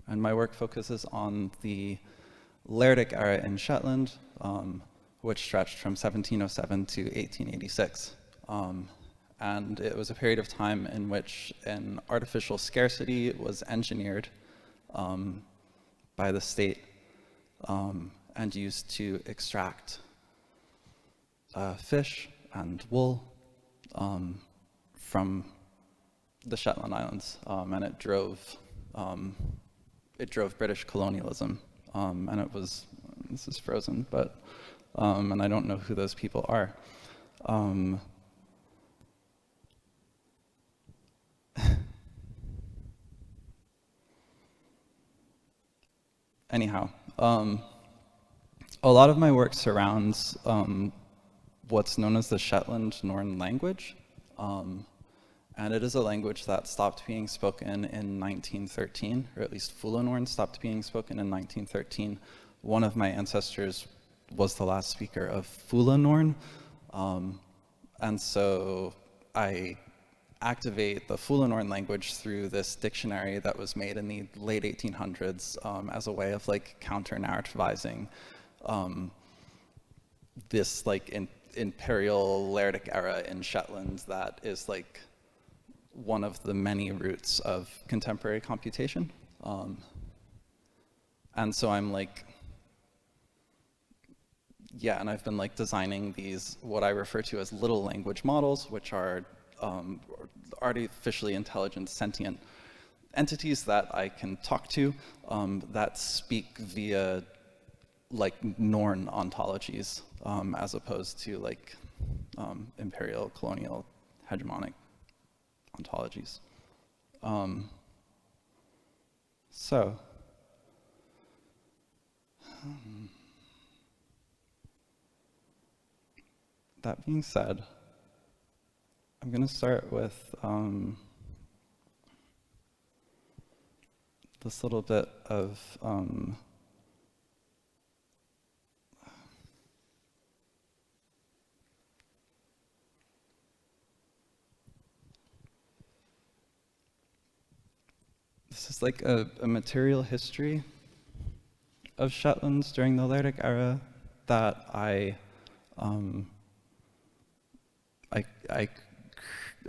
my work focuses on the Laerdic era in Shetland, which stretched from 1707 to 1886. And it was a period of time in which an artificial scarcity was engineered by the state and used to extract fish and wool from the Shetland Islands, and it drove British colonialism. And it was, this is frozen, but and I don't know who those people are. Anyhow, a lot of my work surrounds what's known as the Shetland Norn language, and it is a language that stopped being spoken in 1913, or at least Fula Norn stopped being spoken in 1913. One of my ancestors was the last speaker of Fula Norn, and so I activate the Fula Norn language through this dictionary that was made in the late 1800s as a way of like counter-narrativizing this like imperial Laerdic era in Shetland that is like one of the many roots of contemporary computation. And so I'm like, yeah, and I've been like designing these, what I refer to as little language models, which are artificially intelligent sentient entities that I can talk to that speak via like Norn ontologies as opposed to like imperial, colonial, hegemonic ontologies. That being said, I'm going to start with this little bit of this is like a material history of Shetlands during the Laerdic era that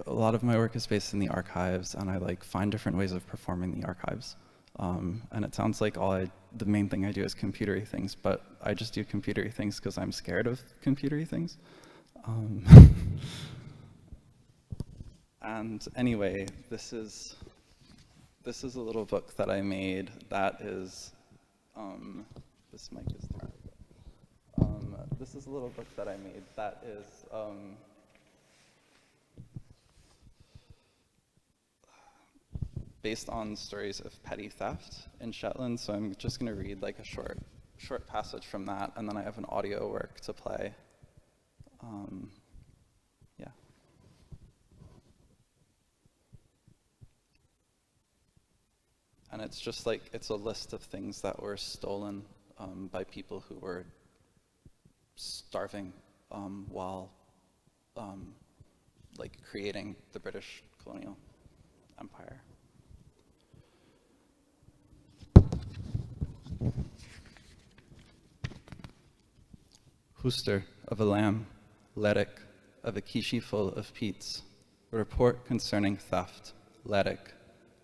a lot of my work is based in the archives, and I like find different ways of performing the archives. And it sounds like the main thing I do is computery things, but I just do computery things because I'm scared of computery things. And anyway, this is this is a little book that I made that is, this mic is turned. This is a little book that I made that is based on stories of petty theft in Shetland. So I'm just going to read like a short passage from that, and then I have an audio work to play. Yeah. And it's just like, it's a list of things that were stolen by people who were starving while like creating the British colonial empire. Hooster of a lamb, Lerek of a quiche full of peats, report concerning theft, Lerek,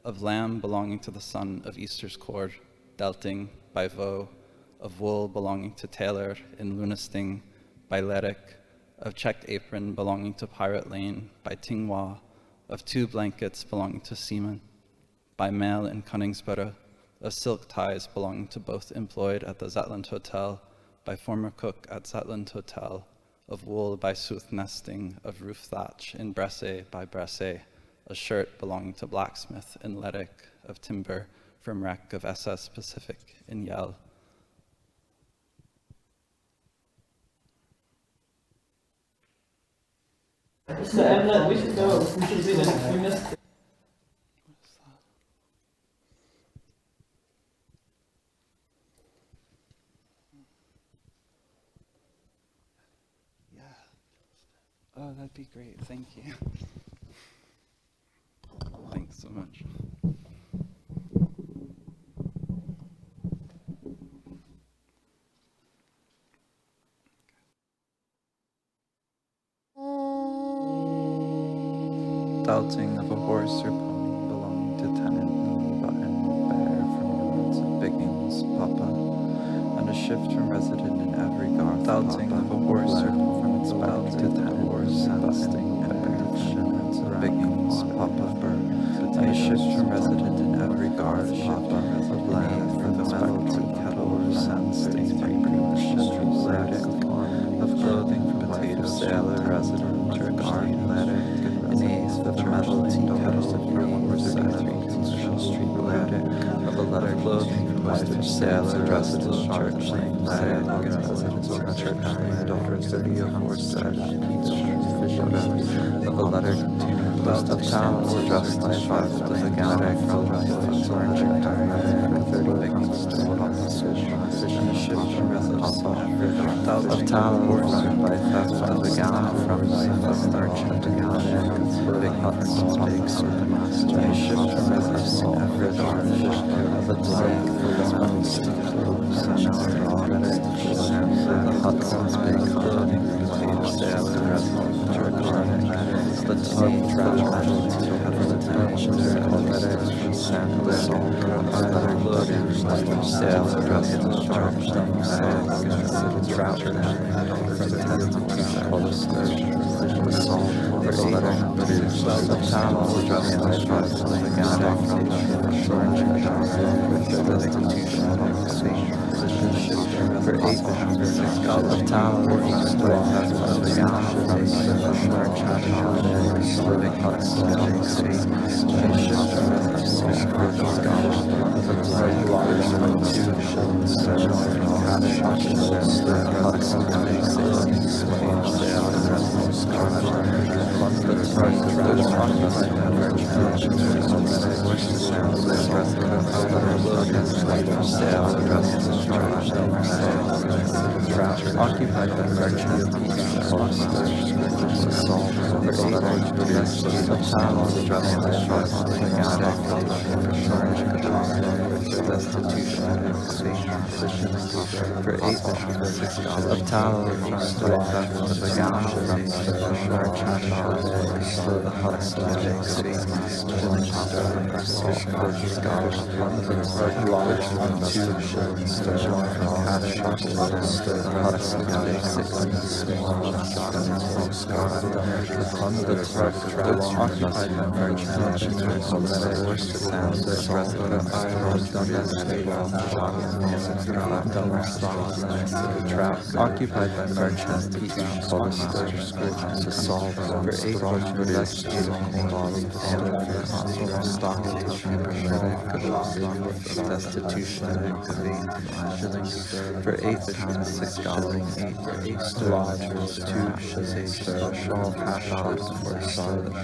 of lamb belonging to the son of Easter's cord, Delting by Vaux, of wool belonging to Taylor in Lunesting by Lerek, of checked apron belonging to Pirate Lane by Tingwa, of 2 blankets belonging to Seaman, by Mail in Cunningsborough, of silk ties belonging to both employed at the Zetland Hotel, by former cook at Zetland Hotel, of wool by Sooth Nesting, of roof thatch in Bresse by Bresse, a shirt belonging to blacksmith in Lerek, of timber from wreck of SS Pacific in Yell. So Emma, we should go. We should read it. We missed it. Yeah. Oh, that'd be great. Thank you. Thanks so much. Doubting of a horse or pony belonging to tenant Lee Button, bear from yards of Biggings, Papa, and a shift from resident in every garth. Doubting of a horse or pony from its back to tenant horse and Busting, and bear from yards of Biggings, Papa, and a shift from resident in every garth, Papa, of land for the spectral kettles and sting of clothing from potato sailor resident garden letter. Beneath the metal tea kettles of Street letter of a letter clothing from postage sailor resident church lane letter of church lane daughter 3004 of a letter containing post of town or dressed like five of the gallery from orange and 30 biggins to and a shift from residence of town or by theft of the gown from the merchant gallery big huts, big supermaster, a shift from residence in every garden of a lake for the huts and big clothing, potato sailor, resident church garden, the tub travel to have the tension, called letters from San letter clothing, sailor, resident church, considered trout from the tension, called a scourge, for a letter the town was dressed like trust of the God from the short with the restitution for 8 the town was dressed like the God from the short living huts and city and shift for the scholars the waters from 2 shillings the huts and city occupied by merchant of peace, assault over the town was addressed by trust, destitution, for 8 of town was to the gown from the merchant the huts of the city, assault for the scholars, the large from 2 shillings, the huts of the city, upon the truck occupied by merchants, forced sounds of residents, occupied by merchants, schoolhouse to solve for 8 destitution for 8 pounds 6 shillings, 8 for 8 lodgers, 2 shillings, shawl cash shops for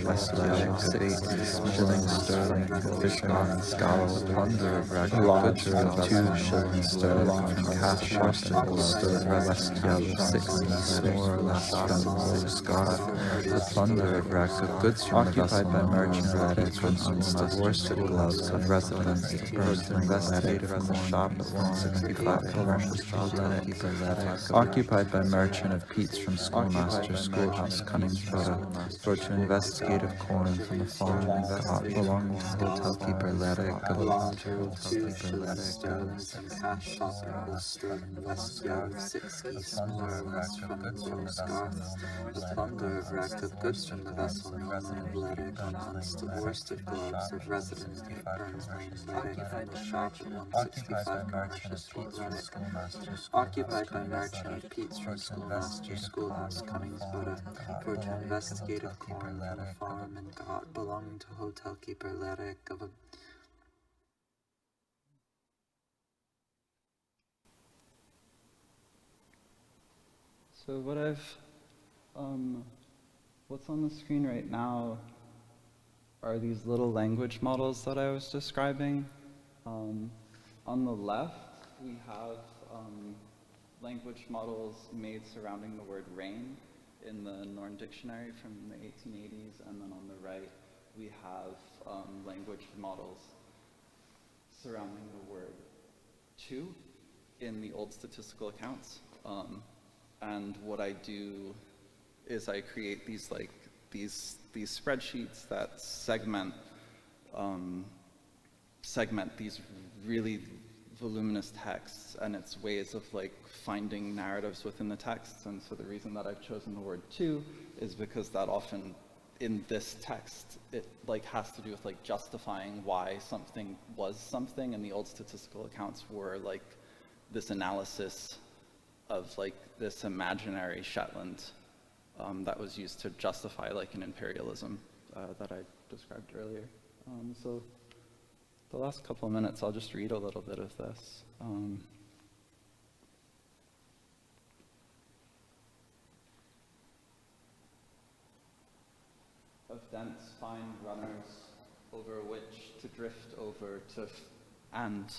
Westlaw, 6 shillings sterling, Fishman and Scala, plunder of lodger of 2 shillings sterling from cash shop and West Yellow, 6 more or less from Scott, the plunder of wreck of goods occupied by merchant ready from worsted gloves of residents to first investigative as a shop at 165 commercial shopkeeper occupied by merchant of peats from schoolmaster schoolhouse Cunningsborough for to investigative corn from the farm belonging to hotel keeper Lerek plunder of wreck of goods from the vessel Lerek the worsted gloves of residents occupied the shop at 165 merchant of peats from schoolmasters occupied by merchant of peats from schoolmaster schoolhouse Cunningsborough for to investigative corn from the farm and got belonging to hotel keeper Lerek of a So what's on the screen right now are these little language models that I was describing. On the left, we have language models made surrounding the word rain in the Norn Dictionary from the 1880s, and then on the right, we have language models surrounding the word to in the old statistical accounts. And what I do is I create these these spreadsheets that segment these really voluminous texts, and it's ways of finding narratives within the texts. And so the reason that I've chosen the word to is because that often in this text it has to do with justifying why something was something, and the old statistical accounts were this analysis of this imaginary Shetland that was used to justify an imperialism that I described earlier. So the last couple of minutes, I'll just read a little bit of this. Of dense, fine runners over which to drift over to and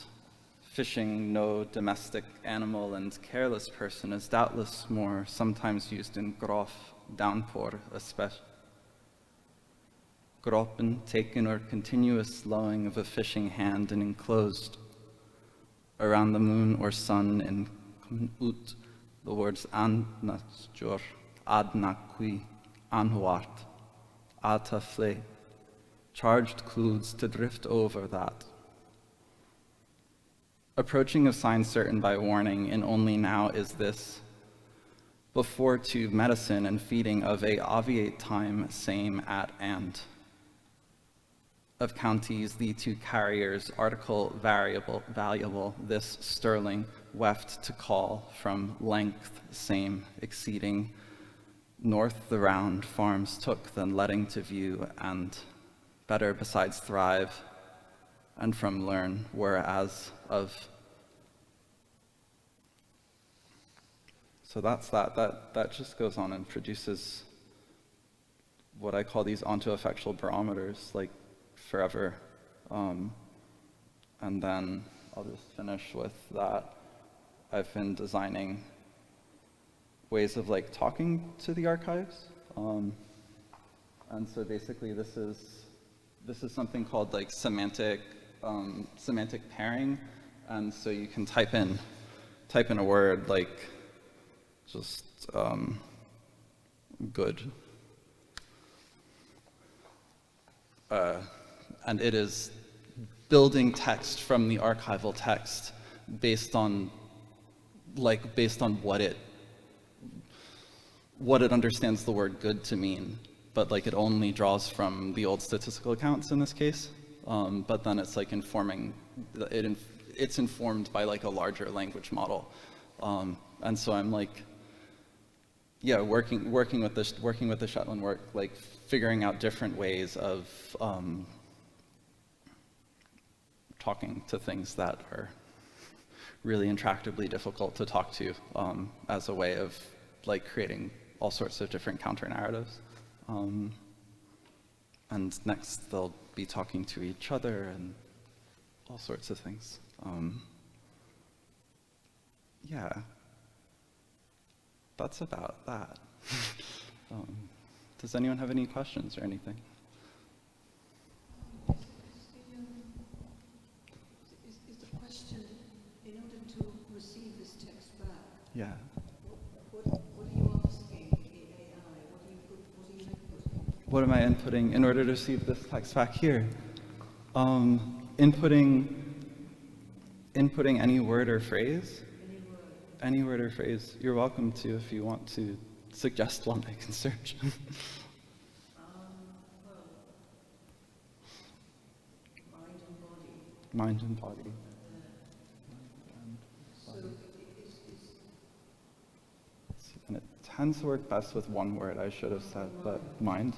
fishing no domestic animal and careless person is doubtless more sometimes used in grof, downpour, especially. Gropen, taken or continuous lowing of a fishing hand and enclosed around the moon or sun in ut, the words annasjor, adnaqui, anhuart, atafle, charged clues to drift over that. Approaching of sign certain by warning, and only now is this, before to medicine and feeding of a obviate time same at and. Of counties, the two carriers, article variable, valuable, this sterling, weft to call, from length same, exceeding, north the round, farms took, than letting to view, and better besides thrive, and from learn, whereas of. So that's that just goes on and produces what I call these onto-effectual barometers, forever. And then I'll just finish with that. I've been designing ways of talking to the archives. And so basically this is something called semantic pairing. And so you can type in a word just good. And it is building text from the archival text based on what it understands the word good to mean. but like it only draws from the old statistical accounts in this case. But then it's like it's informed by like a larger language model. And so I'm like, yeah, working with the Shetland work, like figuring out different ways of talking to things that are really intractably difficult to talk to, as a way of like creating all sorts of different counter narratives. And next they'll be talking to each other and all sorts of things. Yeah, that's about that. Does anyone have any questions or anything? Is the question, in order to receive this text back, Yeah. what are you asking the AI? What are you inputting? What am I inputting in order to receive this text back here? Inputting any word or phrase. Any word or phrase. You're welcome to if you want to suggest one I can search. Mind and body. And it tends to work best with one word, I should have said, but mind.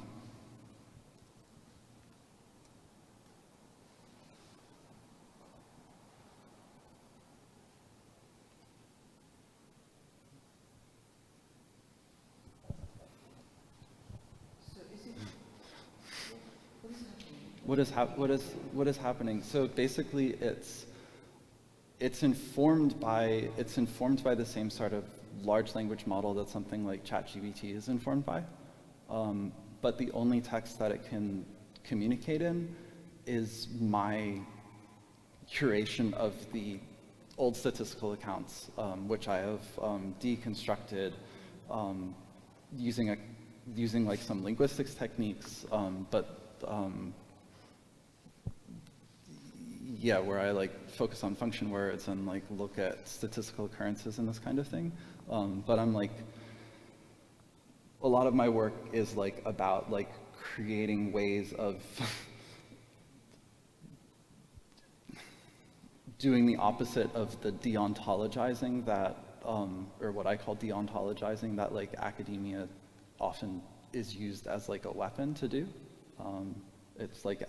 What is happening? So basically, it's informed by the same sort of large language model that something like ChatGPT is informed by, but the only text that it can communicate in is my curation of the old statistical accounts, which I have deconstructed using like some linguistics techniques, yeah, where I like focus on function words and like look at statistical occurrences and this kind of thing. But I'm like, a lot of my work is like about like creating ways of doing the opposite of the deontologizing that, or what I call deontologizing, that like academia often is used as like a weapon to do. It's like,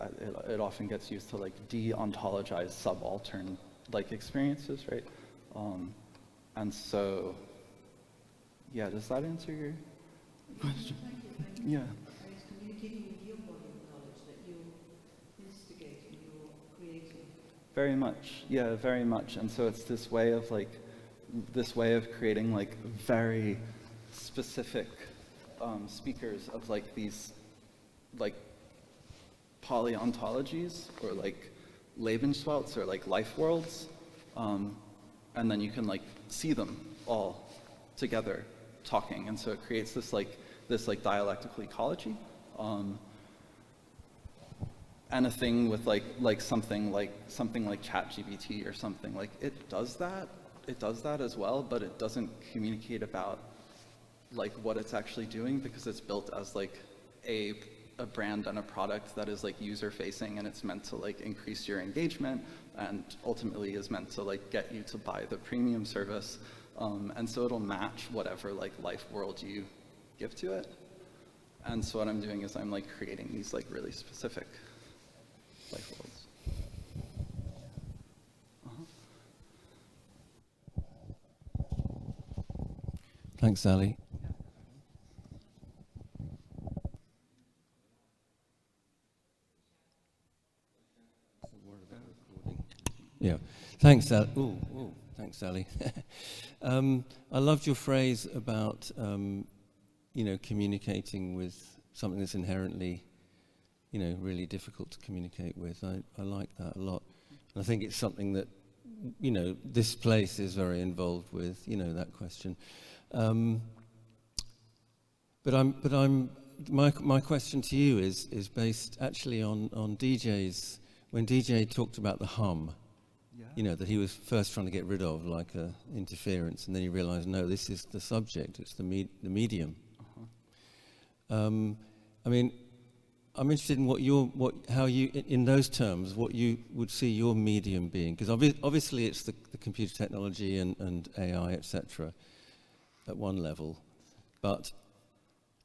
it often gets used to like de-ontologize subaltern like experiences, right? And so, yeah, does that answer your question? Yeah. It's communicating with your body of knowledge that you're instigating, you're creating. Very much, yeah, very much. And so it's this way of like, creating like very specific speakers of like these like polyontologies or like Lebenswelts or like life worlds, and then you can like see them all together talking, and so it creates this dialectical ecology, and a thing with like something like ChatGPT or something, like it does that as well, but it doesn't communicate about like what it's actually doing, because it's built as like a brand and a product that is like user facing, and it's meant to like increase your engagement and ultimately is meant to like get you to buy the premium service, and so it'll match whatever like life world you give to it. And so what I'm doing is I'm like creating these like really specific life worlds. Thanks, Sally. Yeah, thanks, Sally. Thanks, Sally. I loved your phrase about, communicating with something that's inherently, really difficult to communicate with. I like that a lot. And I think it's something that, this place is very involved with, that question. My question to you is based actually on DJ's, when DJ talked about the hum. That he was first trying to get rid of, like interference, and then he realized, no, this is the subject, it's the medium. I mean, I'm interested in how you, in those terms, what you would see your medium being, because obviously it's the computer technology and AI, etc., at one level, but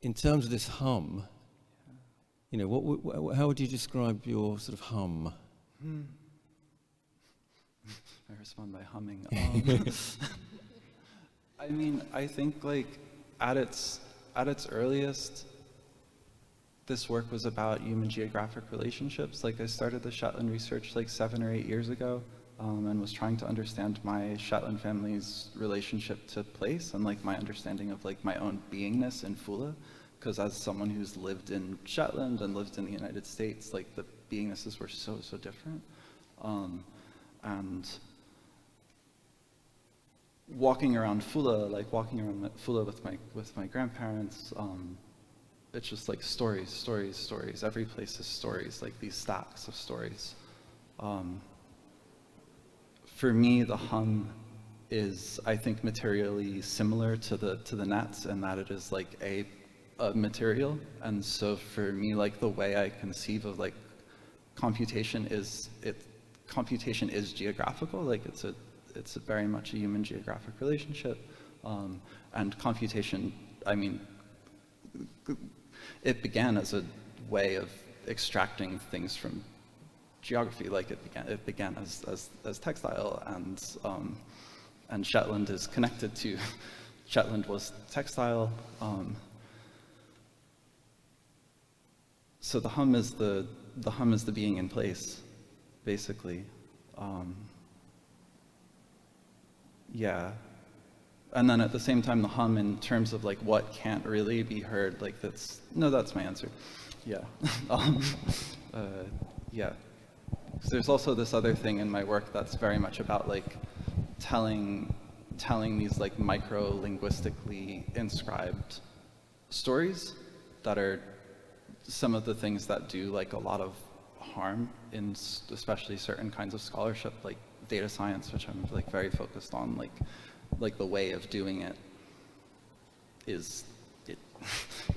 in terms of this hum, you know, how would you describe your sort of hum? I respond by humming. I mean, I think like at its earliest, this work was about human geographic relationships. Like I started the Shetland research like 7 or 8 years ago, and was trying to understand my Shetland family's relationship to place and like my understanding of like my own beingness in Fula. Because as someone who's lived in Shetland and lived in the United States, like the beingnesses were so different. And walking around Fula with my grandparents, it's just like stories. Every place is stories, like these stacks of stories. For me, the hum is, I think, materially similar to the nets, in that it is like a material. And so for me, like the way I conceive of like computation is geographical. Like it's very much a human geographic relationship. And computation, I mean, it began as a way of extracting things from geography. Like it began as textile, and Shetland is connected to Shetland was textile. So the hum is the being in place, basically. Yeah. And then at the same time, the hum in terms of like what can't really be heard, like that's my answer. Yeah. Yeah. So there's also this other thing in my work that's very much about like telling these like micro-linguistically inscribed stories that are some of the things that do like a lot of harm in especially certain kinds of scholarship, like data science, which I'm like very focused on. Like the way of doing it is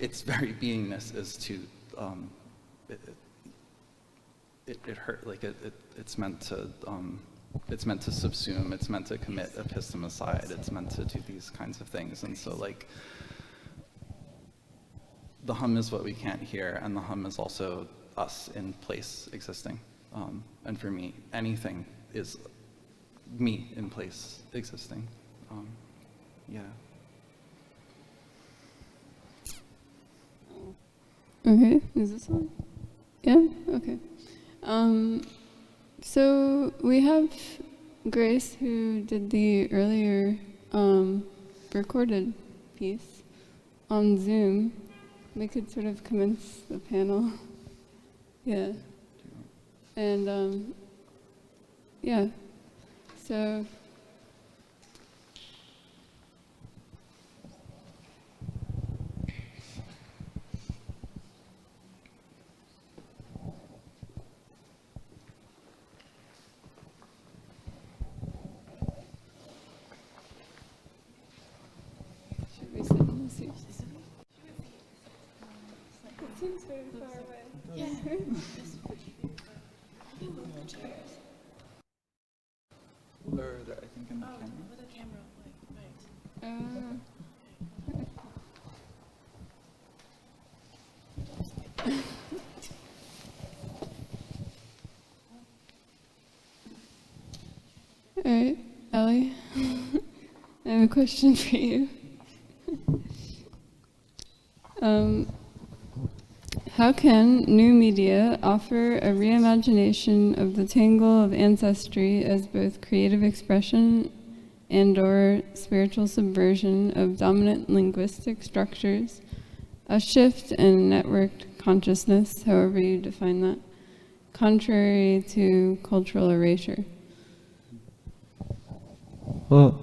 its very beingness is to it hurt, like it's meant to subsume, it's meant to commit epistemicide, it's meant to do these kinds of things. And so like the hum is what we can't hear, and the hum is also us in place existing. And for me, anything is me in place existing. Yeah. Okay, is this on? Yeah, okay. So we have Grace, who did the earlier recorded piece on Zoom. We could sort of commence the panel. Yeah. And yeah, so should we sit in the seats? It seems very far away. Yeah. Or I think in the camera. With the camera, right. All right, Ellie, I have a question for you. How can new media offer a reimagination of the tangle of ancestry as both creative expression and/or spiritual subversion of dominant linguistic structures, a shift in networked consciousness, however you define that, contrary to cultural erasure? Well,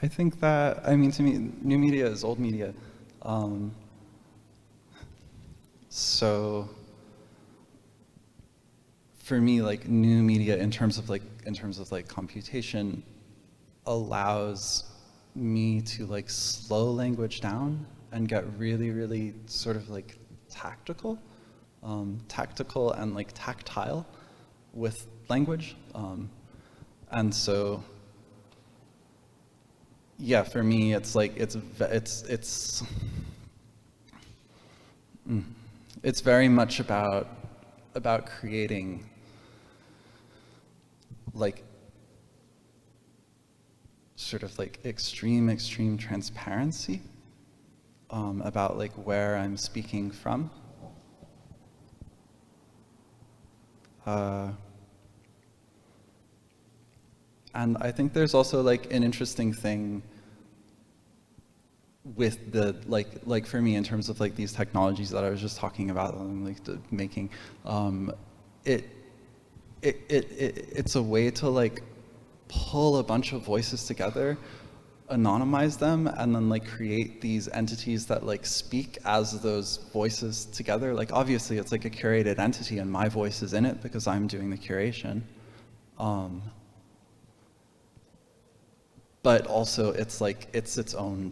I think that, I mean, to me, new media is old media. So for me, like new media in terms of computation allows me to like slow language down and get really, really sort of like tactical and like tactile with language. And so, yeah, for me, it's like, it's very much about creating like sort of like extreme transparency about like where I'm speaking from. And I think there's also like an interesting thing with the like for me in terms of like these technologies that I was just talking about, like making it's a way to like pull a bunch of voices together, anonymize them, and then like create these entities that like speak as those voices together. Like obviously it's like a curated entity and my voice is in it because I'm doing the curation. But also it's like it's its own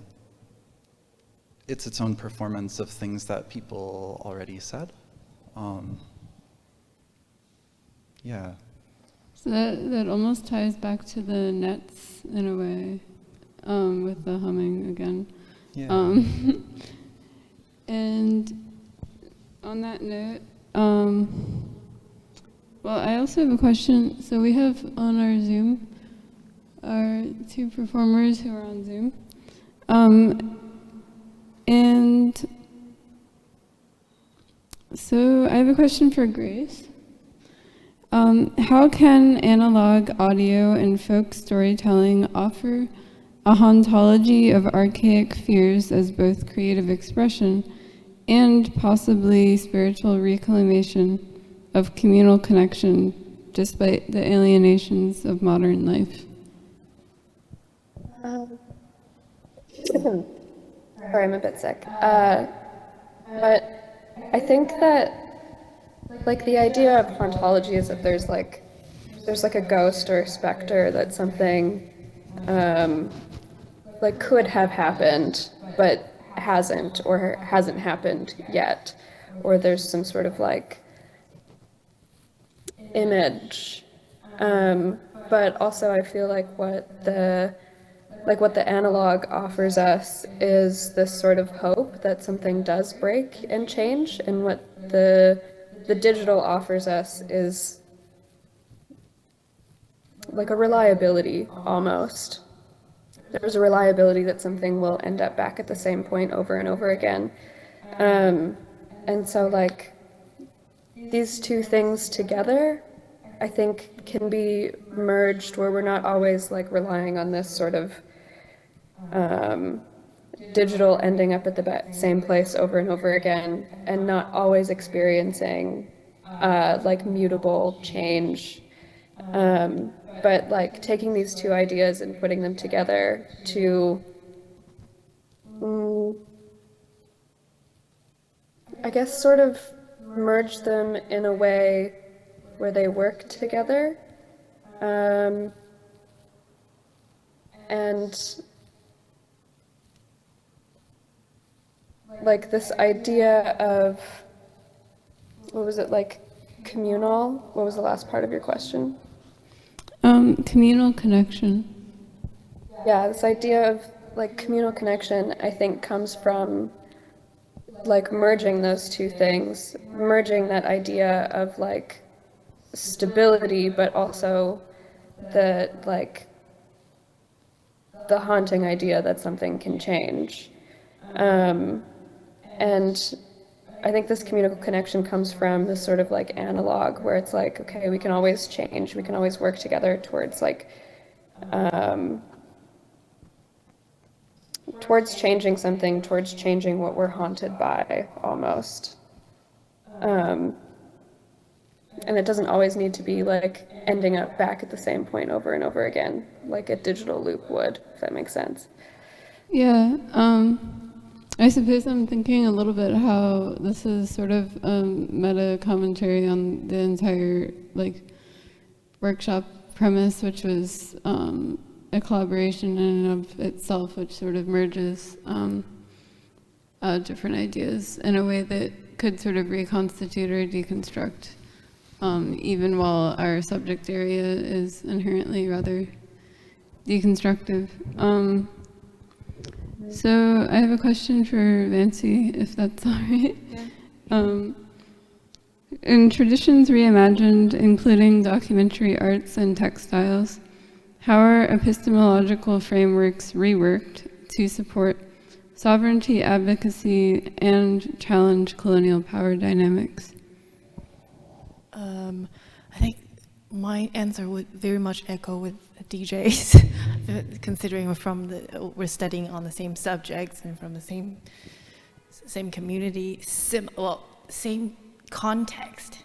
performance of things that people already said. Yeah. So that almost ties back to the nets in a way, with the humming again. Yeah. And on that note, well, I also have a question. So we have on our Zoom our two performers who are on Zoom. And so I have a question for Grace. How can analog audio and folk storytelling offer a hauntology of archaic fears as both creative expression and possibly spiritual reclamation of communal connection despite the alienations of modern life? Sorry, I'm a bit sick. But I think that like the idea of hauntology is that there's like a ghost or a specter that something like could have happened but hasn't happened yet, or there's some sort of like image. But also I feel like what the analog offers us is this sort of hope that something does break and change, and what the digital offers us is like a reliability almost. There's a reliability that something will end up back at the same point over and over again. And so like these two things together, I think can be merged where we're not always like relying on this sort of digital ending up at the same place over and over again, and not always experiencing like mutable change, but like taking these two ideas and putting them together to I guess sort of merge them in a way where they work together, and like this idea of, what was it, like communal? What was the last part of your question? Communal connection. Yeah, this idea of like communal connection, I think, comes from like merging those two things, merging that idea of like stability, but also the like the haunting idea that something can change. And I think this communal connection comes from this sort of like analog where it's like, okay, we can always change, we can always work together towards like, towards changing something, towards changing what we're haunted by almost. And it doesn't always need to be like ending up back at the same point over and over again, like a digital loop would, if that makes sense. Yeah, I suppose I'm thinking a little bit how this is sort of meta commentary on the entire like workshop premise, which was a collaboration in and of itself, which sort of merges different ideas in a way that could sort of reconstitute or deconstruct, even while our subject area is inherently rather deconstructive. So I have a question for Vancci, if that's all right. Yeah. In traditions reimagined, including documentary arts and textiles, how are epistemological frameworks reworked to support sovereignty, advocacy, and challenge colonial power dynamics? I think my answer would very much echo with DJ's, considering we're studying on the same subjects and from the same community, same context.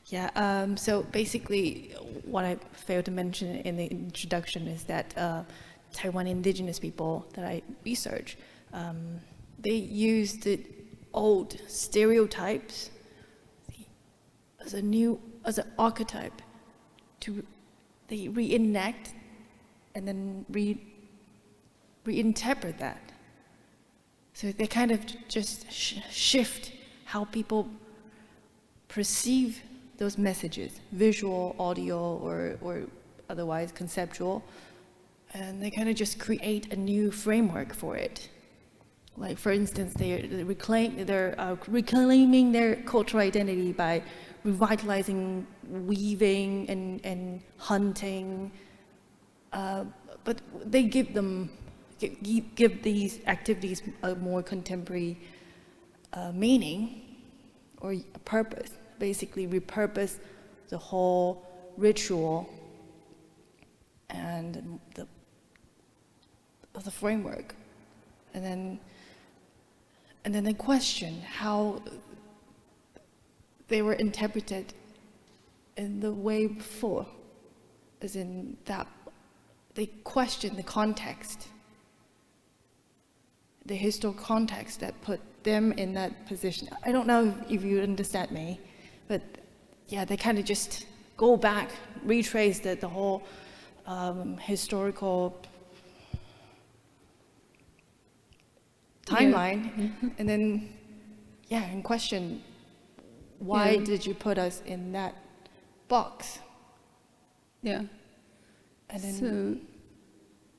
Yeah. So basically, what I failed to mention in the introduction is that Taiwan indigenous people that I research, they use the old stereotypes as an archetype they reenact and then reinterpret that. So they kind of just shift how people perceive those messages, visual, audio, or otherwise conceptual, and they kind of just create a new framework for it. Like, for instance, they're reclaiming their cultural identity by revitalizing weaving and hunting, but they give these activities a more contemporary meaning or a purpose. Basically, repurpose the whole ritual and the framework, and then they question how they were interpreted in the way before, as in that they question the context, the historical context that put them in that position. I don't know if you understand me, but yeah, they kind of just go back, retrace the whole historical timeline, and then, yeah, and question, why did you put us in that box? Yeah. And then, so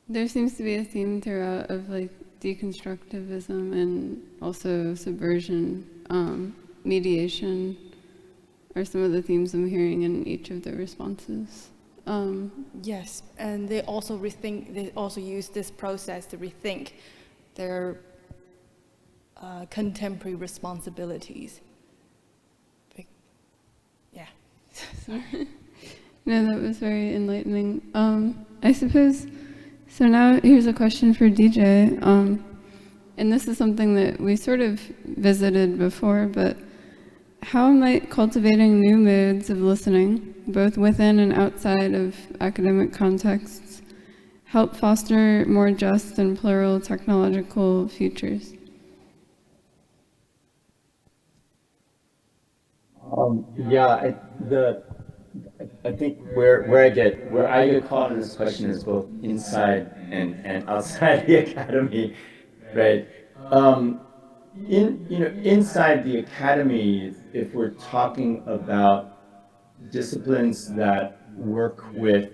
there seems to be a theme throughout of like deconstructivism and also subversion, mediation are some of the themes I'm hearing in each of the responses. yes, and they also use this process to rethink their contemporary responsibilities. Yeah. Sorry. No, that was very enlightening. I suppose, so now here's a question for DJ. And this is something that we sort of visited before, but how might cultivating new modes of listening, both within and outside of academic contexts, help foster more just and plural technological futures? I think where I get caught in this question is both inside and outside the academy, right? Inside the academy, if we're talking about disciplines that work with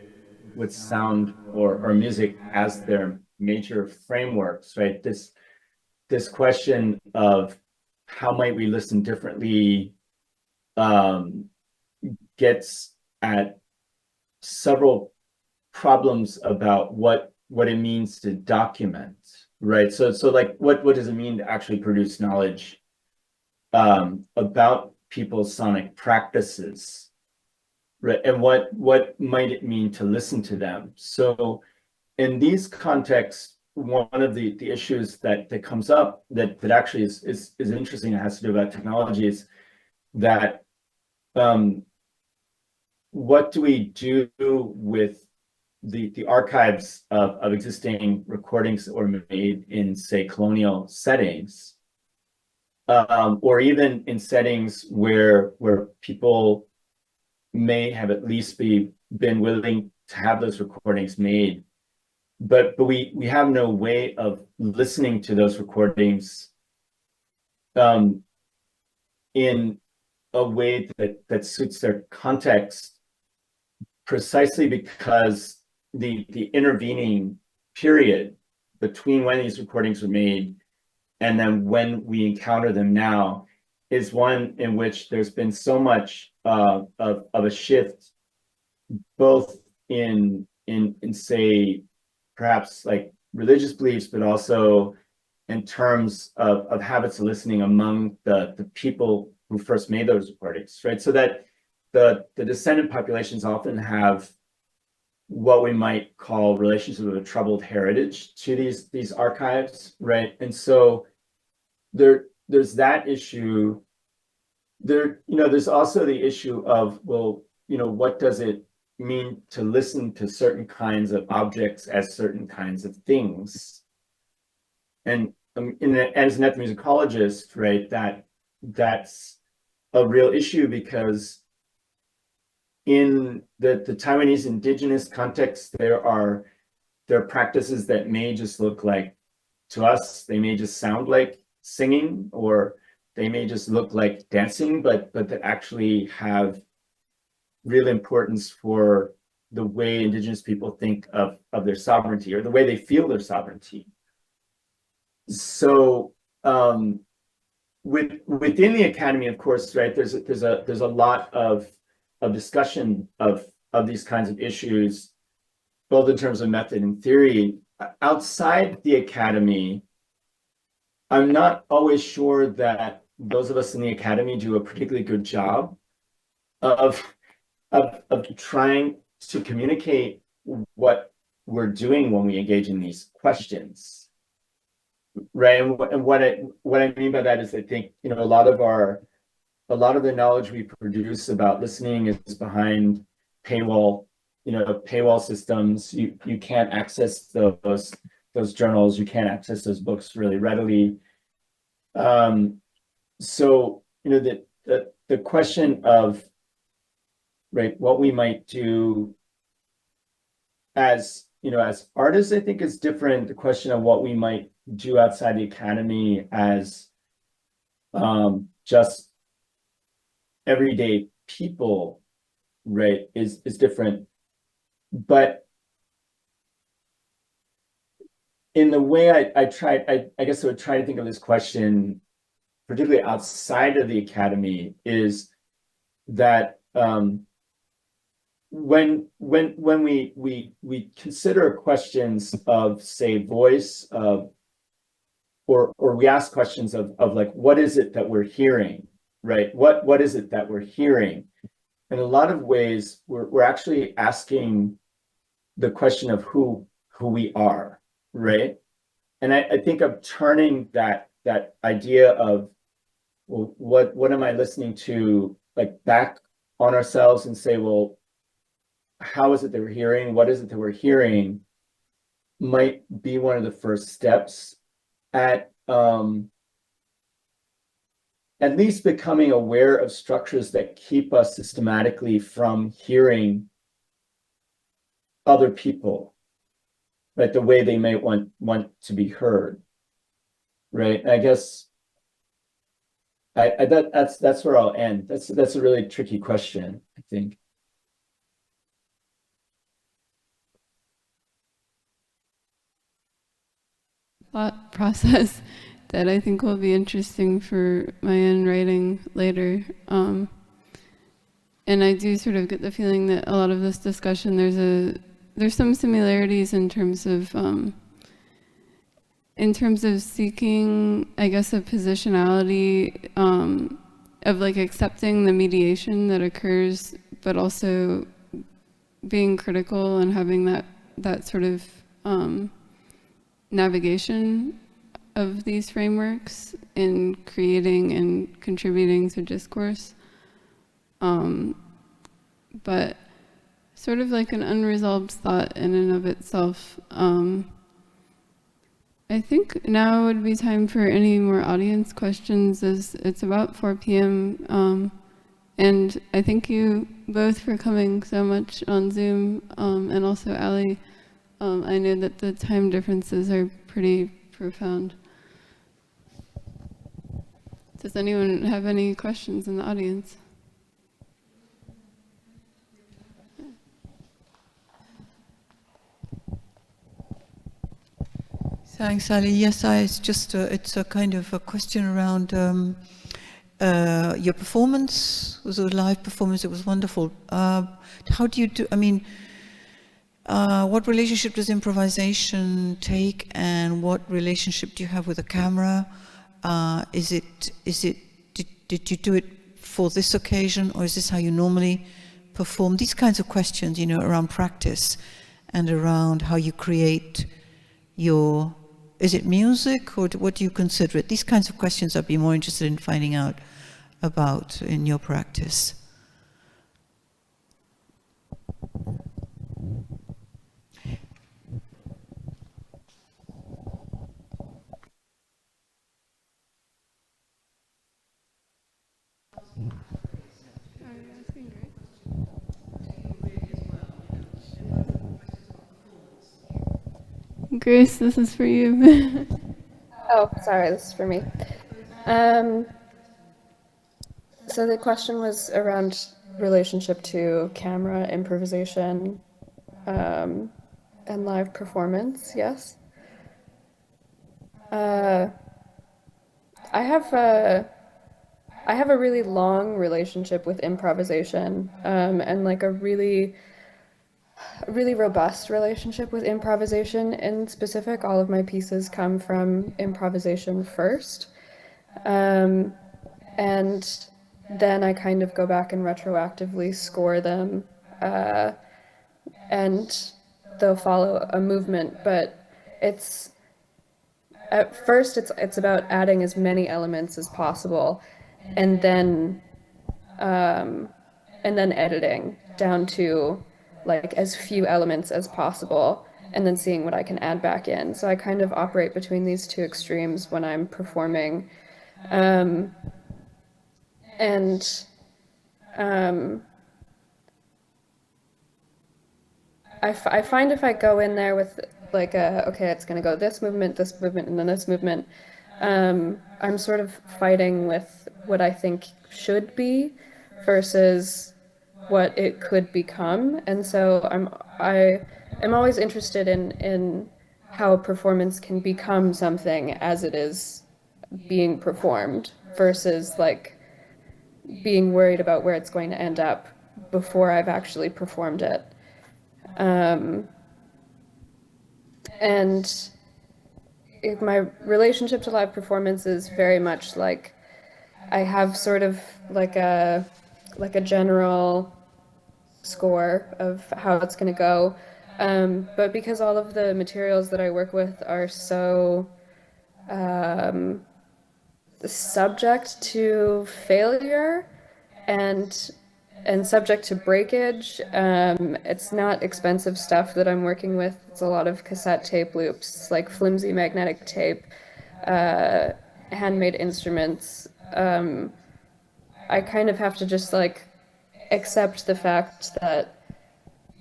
sound or music as their major frameworks, right? This question of how might we listen differently gets at several problems about what it means to document, right? So like what does it mean to actually produce knowledge about people's sonic practices, right? And what might it mean to listen to them? So in these contexts, one of the issues that comes up that actually is interesting and has to do about technology is that what do we do with the archives of existing recordings that were made in, say, colonial settings, or even in settings where people may have at least been willing to have those recordings made, but we have no way of listening to those recordings in a way that suits their context, precisely because the intervening period between when these recordings were made and then when we encounter them now is one in which there's been so much of a shift, both in say perhaps like religious beliefs, but also in terms of habits of listening among the people who first made those recordings, right? So that the descendant populations often have what we might call relations of a troubled heritage to these archives, right? And so there's that issue. There's also the issue of, well, what does it mean to listen to certain kinds of objects as certain kinds of things? And as an ethnomusicologist, right, that's a real issue, because in the Taiwanese indigenous context, there are practices that may just look like, to us, they may just sound like singing, or they may just look like dancing, but that actually have real importance for the way indigenous people think of their sovereignty, or the way they feel their sovereignty. So within the academy, of course, right, there's a lot of discussion of these kinds of issues, both in terms of method and theory. Outside the academy, I'm not always sure that those of us in the academy do a particularly good job of trying to communicate what we're doing when we engage in these questions, right? And what I mean by that is, I think, a lot of the knowledge we produce about listening is behind paywall systems. You can't access those journals, you can't access those books really readily. So the question of, right, what we might do as artists, I think, is different. The question of what we might do outside the academy as just everyday people, right, is different. But in the way I guess I would try to think of this question, particularly outside of the academy, is that when we consider questions of, say, voice, or we ask questions of like, what is it that we're hearing, right? What is it that we're hearing? In a lot of ways, we're actually asking the question of who we are, right? And I think of turning that idea of, well, what am I listening to, like, back on ourselves and say, well, how is it that we're hearing? What is it that we're hearing? Might be one of the first steps at least becoming aware of structures that keep us systematically from hearing other people, right, the way they may want to be heard, right? And I guess that's where I'll end. That's a really tricky question, I think. Thought process that I think will be interesting for my own writing later. And I do sort of get the feeling that a lot of this discussion, there's some similarities in terms of seeking, I guess, a positionality of like accepting the mediation that occurs, but also being critical and having that sort of navigation of these frameworks in creating and contributing to discourse. But sort of like an unresolved thought in and of itself. I think now would be time for any more audience questions, as it's about 4 p.m. And I thank you both for coming so much on Zoom, and also Ali. I know that the time differences are pretty profound. Does anyone have any questions in the audience? Thanks, Ali. Yes, it's just it's a kind of a question around your performance. It was a live performance. It was wonderful. How do you do? I mean, what relationship does improvisation take, and what relationship do you have with the camera? Did you do it for this occasion, or is this how you normally perform? These kinds of questions, you know, around practice and around how you create your. Is it music, or what do you consider it? These kinds of questions I'd be more interested in finding out about in your practice. Grace, this is for you. Oh, sorry, this is for me. So the question was around relationship to camera, improvisation, and live performance, yes? I have a really long relationship with improvisation, and like a really robust relationship with improvisation. In specific, all of my pieces come from improvisation first. And then I kind of go back and retroactively score them, and they'll follow a movement, but at first it's about adding as many elements as possible, and then editing down to like as few elements as possible, and then seeing what I can add back in. So I kind of operate between these two extremes when I'm performing. I find if I go in there with like okay, it's gonna go this movement, and then this movement, I'm sort of fighting with what I think should be versus what it could become. And so I'm always interested in how a performance can become something as it is being performed versus like being worried about where it's going to end up before I've actually performed it. And my relationship to live performance is very much like I have sort of like a general score of how it's going to go. But because all of the materials that I work with are so subject to failure and subject to breakage, it's not expensive stuff that I'm working with. It's a lot of cassette tape loops, like flimsy magnetic tape, handmade instruments. I kind of have to just like accept the fact that,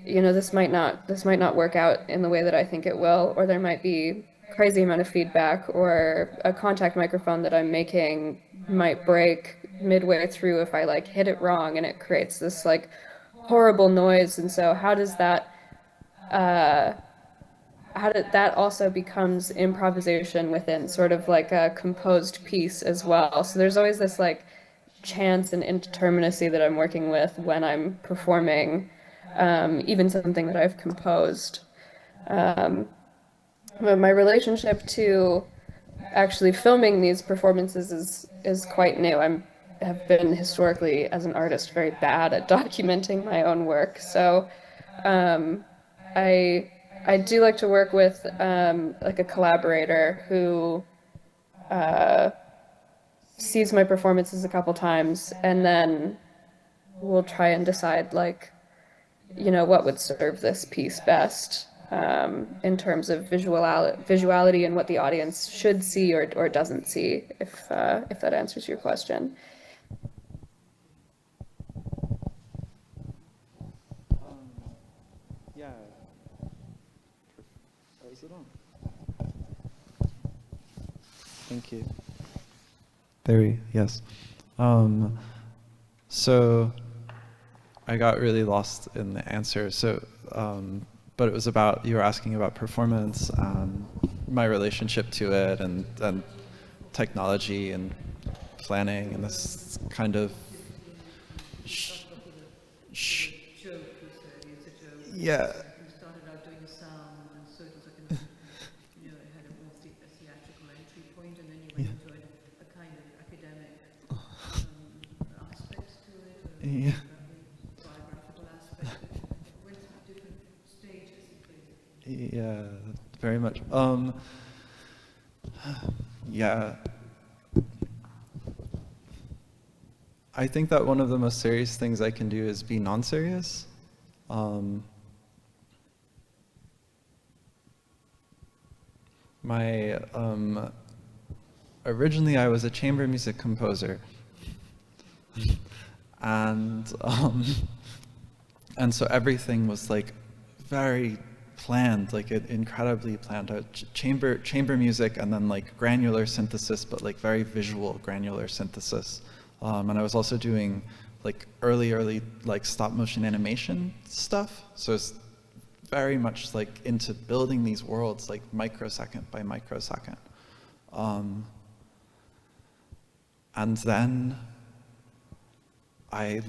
you know, this might not work out in the way that I think it will, or there might be crazy amount of feedback, or a contact microphone that I'm making might break midway through if I like hit it wrong, and it creates this like horrible noise. And so how did that also becomes improvisation within sort of like a composed piece as well. So there's always this like chance and indeterminacy that I'm working with when I'm performing, even something that I've composed. But my relationship to actually filming these performances is quite new. I have been historically, as an artist, very bad at documenting my own work. So I do like to work with like a collaborator who sees my performances a couple times, and then we'll try and decide, like, you know, what would serve this piece best in terms of visuality and what the audience should see or doesn't see, if that answers your question. Yeah. Is it on? Thank you. theory, yes. So I got really lost in the answer. So, but it was about, you were asking about performance, my relationship to it, and technology and planning, and this kind of yeah. You started out doing sound, and so it was like an, you know, it had a more theatrical entry point, and then you went into a kind of academic aspect to it, Yeah. biographical aspect. It went through different stages, basically. Yeah, very much. Yeah. I think that one of the most serious things I can do is be non-serious. Originally I was a chamber music composer. And so everything was like very planned, like incredibly planned out. Chamber music, and then like granular synthesis, but like very visual granular synthesis. And I was also doing like early like stop motion animation stuff. So it's very much like into building these worlds like microsecond by microsecond. And then I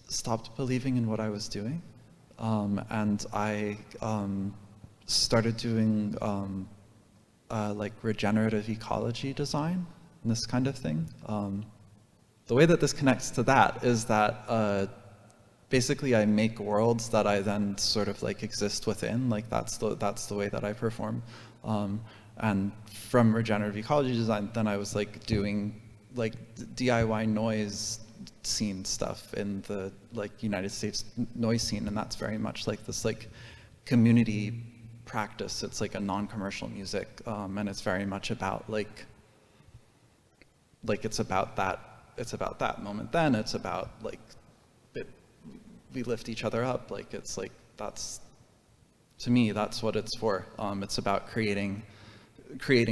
stopped believing in what I was doing. And I started doing like regenerative ecology design and this kind of thing. The way that this connects to that is that basically I make worlds that I then sort of like exist within. Like that's the way that I perform. And from regenerative ecology design, then I was like doing like DIY noise scene stuff in the like United States noise scene, and that's very much like this like community practice. It's like a non-commercial music, and it's very much about like it's about that moment. Then it's about like we lift each other up. Like it's like that's, to me, that's what it's for. It's about creating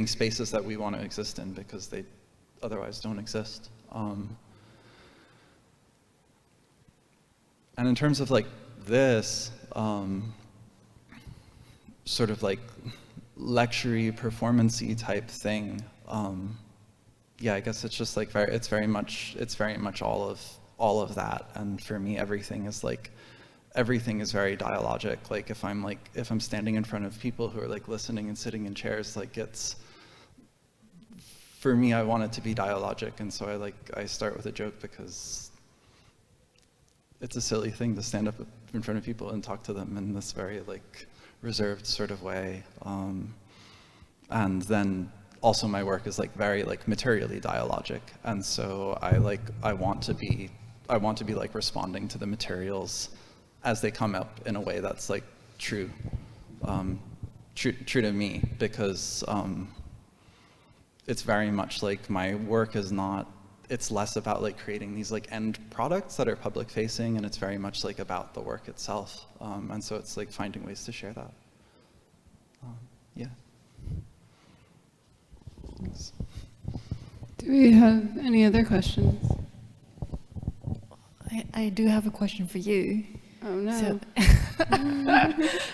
spaces that we want to exist in because they otherwise don't exist. And in terms of like this sort of like lecture-y, performance-y type thing, yeah, I guess it's just like it's very much all of that. And for me, everything is very dialogic. Like if I'm standing in front of people who are like listening and sitting in chairs, like for me, I want it to be dialogic, and so I start with a joke because it's a silly thing to stand up in front of people and talk to them in this very like reserved sort of way. And then also my work is like very like materially dialogic, and so I want to be like responding to the materials as they come up in a way that's like true to me, because it's very much like my work is not, it's less about like creating these like end products that are public facing, and it's very much like about the work itself. And so it's like finding ways to share that. Yeah. Thanks. Do we have any other questions? I do have a question for you. Oh no.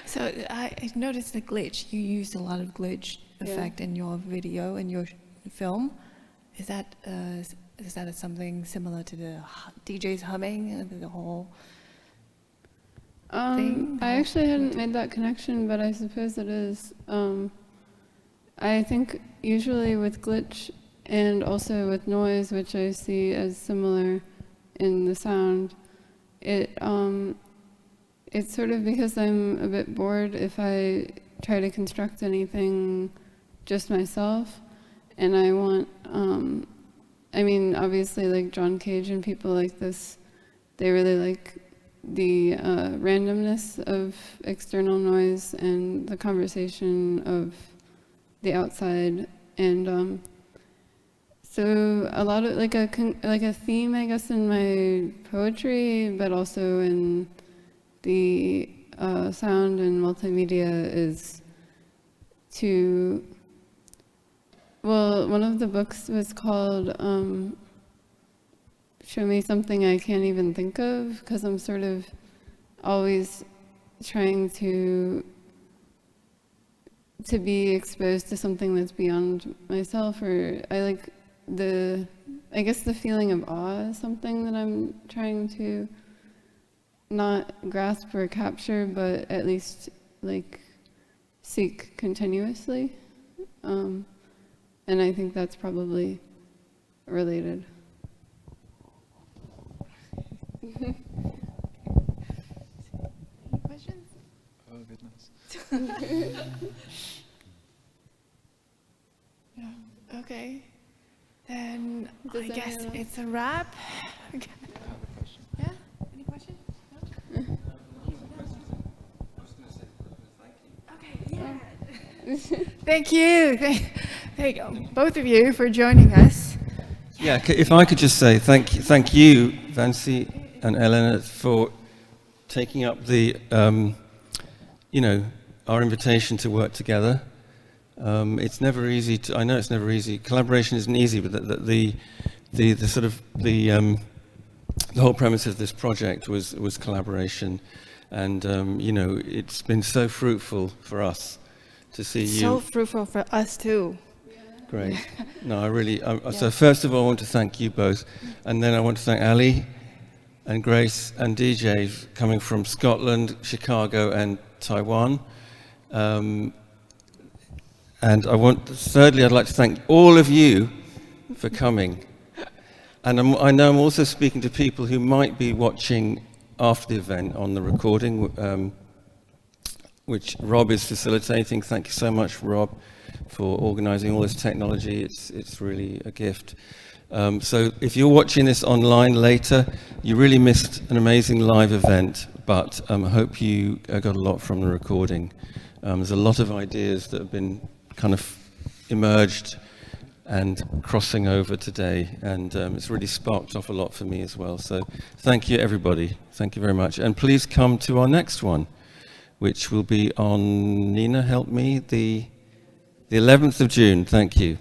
So I noticed the glitch. You used a lot of glitch effect in your video and your film. Is that something similar to the DJ's humming and the whole thing? I actually hadn't made that connection, but I suppose it is. I think usually with glitch and also with noise, which I see as similar in the sound, it's sort of because I'm a bit bored if I try to construct anything just myself, and I want, I mean, obviously like John Cage and people like this, they really like the randomness of external noise and the conversation of the outside, and so a lot of like a theme, I guess, in my poetry, but also in the sound and multimedia is to, Well, one of the books was called Show Me Something I Can't Even Think Of, because I'm sort of always trying to be exposed to something that's beyond myself, or I guess the feeling of awe is something that I'm trying to not grasp or capture, but at least like seek continuously. And I think that's probably related. Any questions? Oh, goodness. Yeah. Okay. Then I guess it's a wrap. Okay. Yeah? Any questions? No? Okay, yeah. Thank you. There you go. Both of you for joining us. Yeah, if I could just say thank you, Vancci and Elena, for taking up the, our invitation to work together. It's never easy I know it's never easy. Collaboration isn't easy, but the whole premise of this project was collaboration, and it's been so fruitful for us to see you. So fruitful for us too. Great. No, I really. So first of all, I want to thank you both, and then I want to thank Ali, and Grace, and DJ coming from Scotland, Chicago, and Taiwan. And thirdly, I'd like to thank all of you for coming. And I know I'm also speaking to people who might be watching after the event on the recording, which Rob is facilitating. Thank you so much, Rob, for organizing all this technology. It's really a gift. So if you're watching this online later, you really missed an amazing live event, but I hope you got a lot from the recording. There's a lot of ideas that have been kind of emerged and crossing over today, and it's really sparked off a lot for me as well. So thank you, everybody. Thank you very much. And please come to our next one, which will be on, Nina, help me, the 11th of June. Thank you.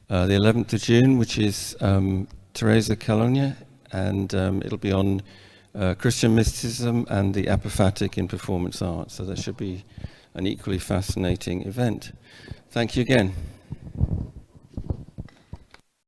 The 11th of June, which is Teresa Calonia, and it'll be on Christian mysticism and the apophatic in performance art. So that should be an equally fascinating event. Thank you again.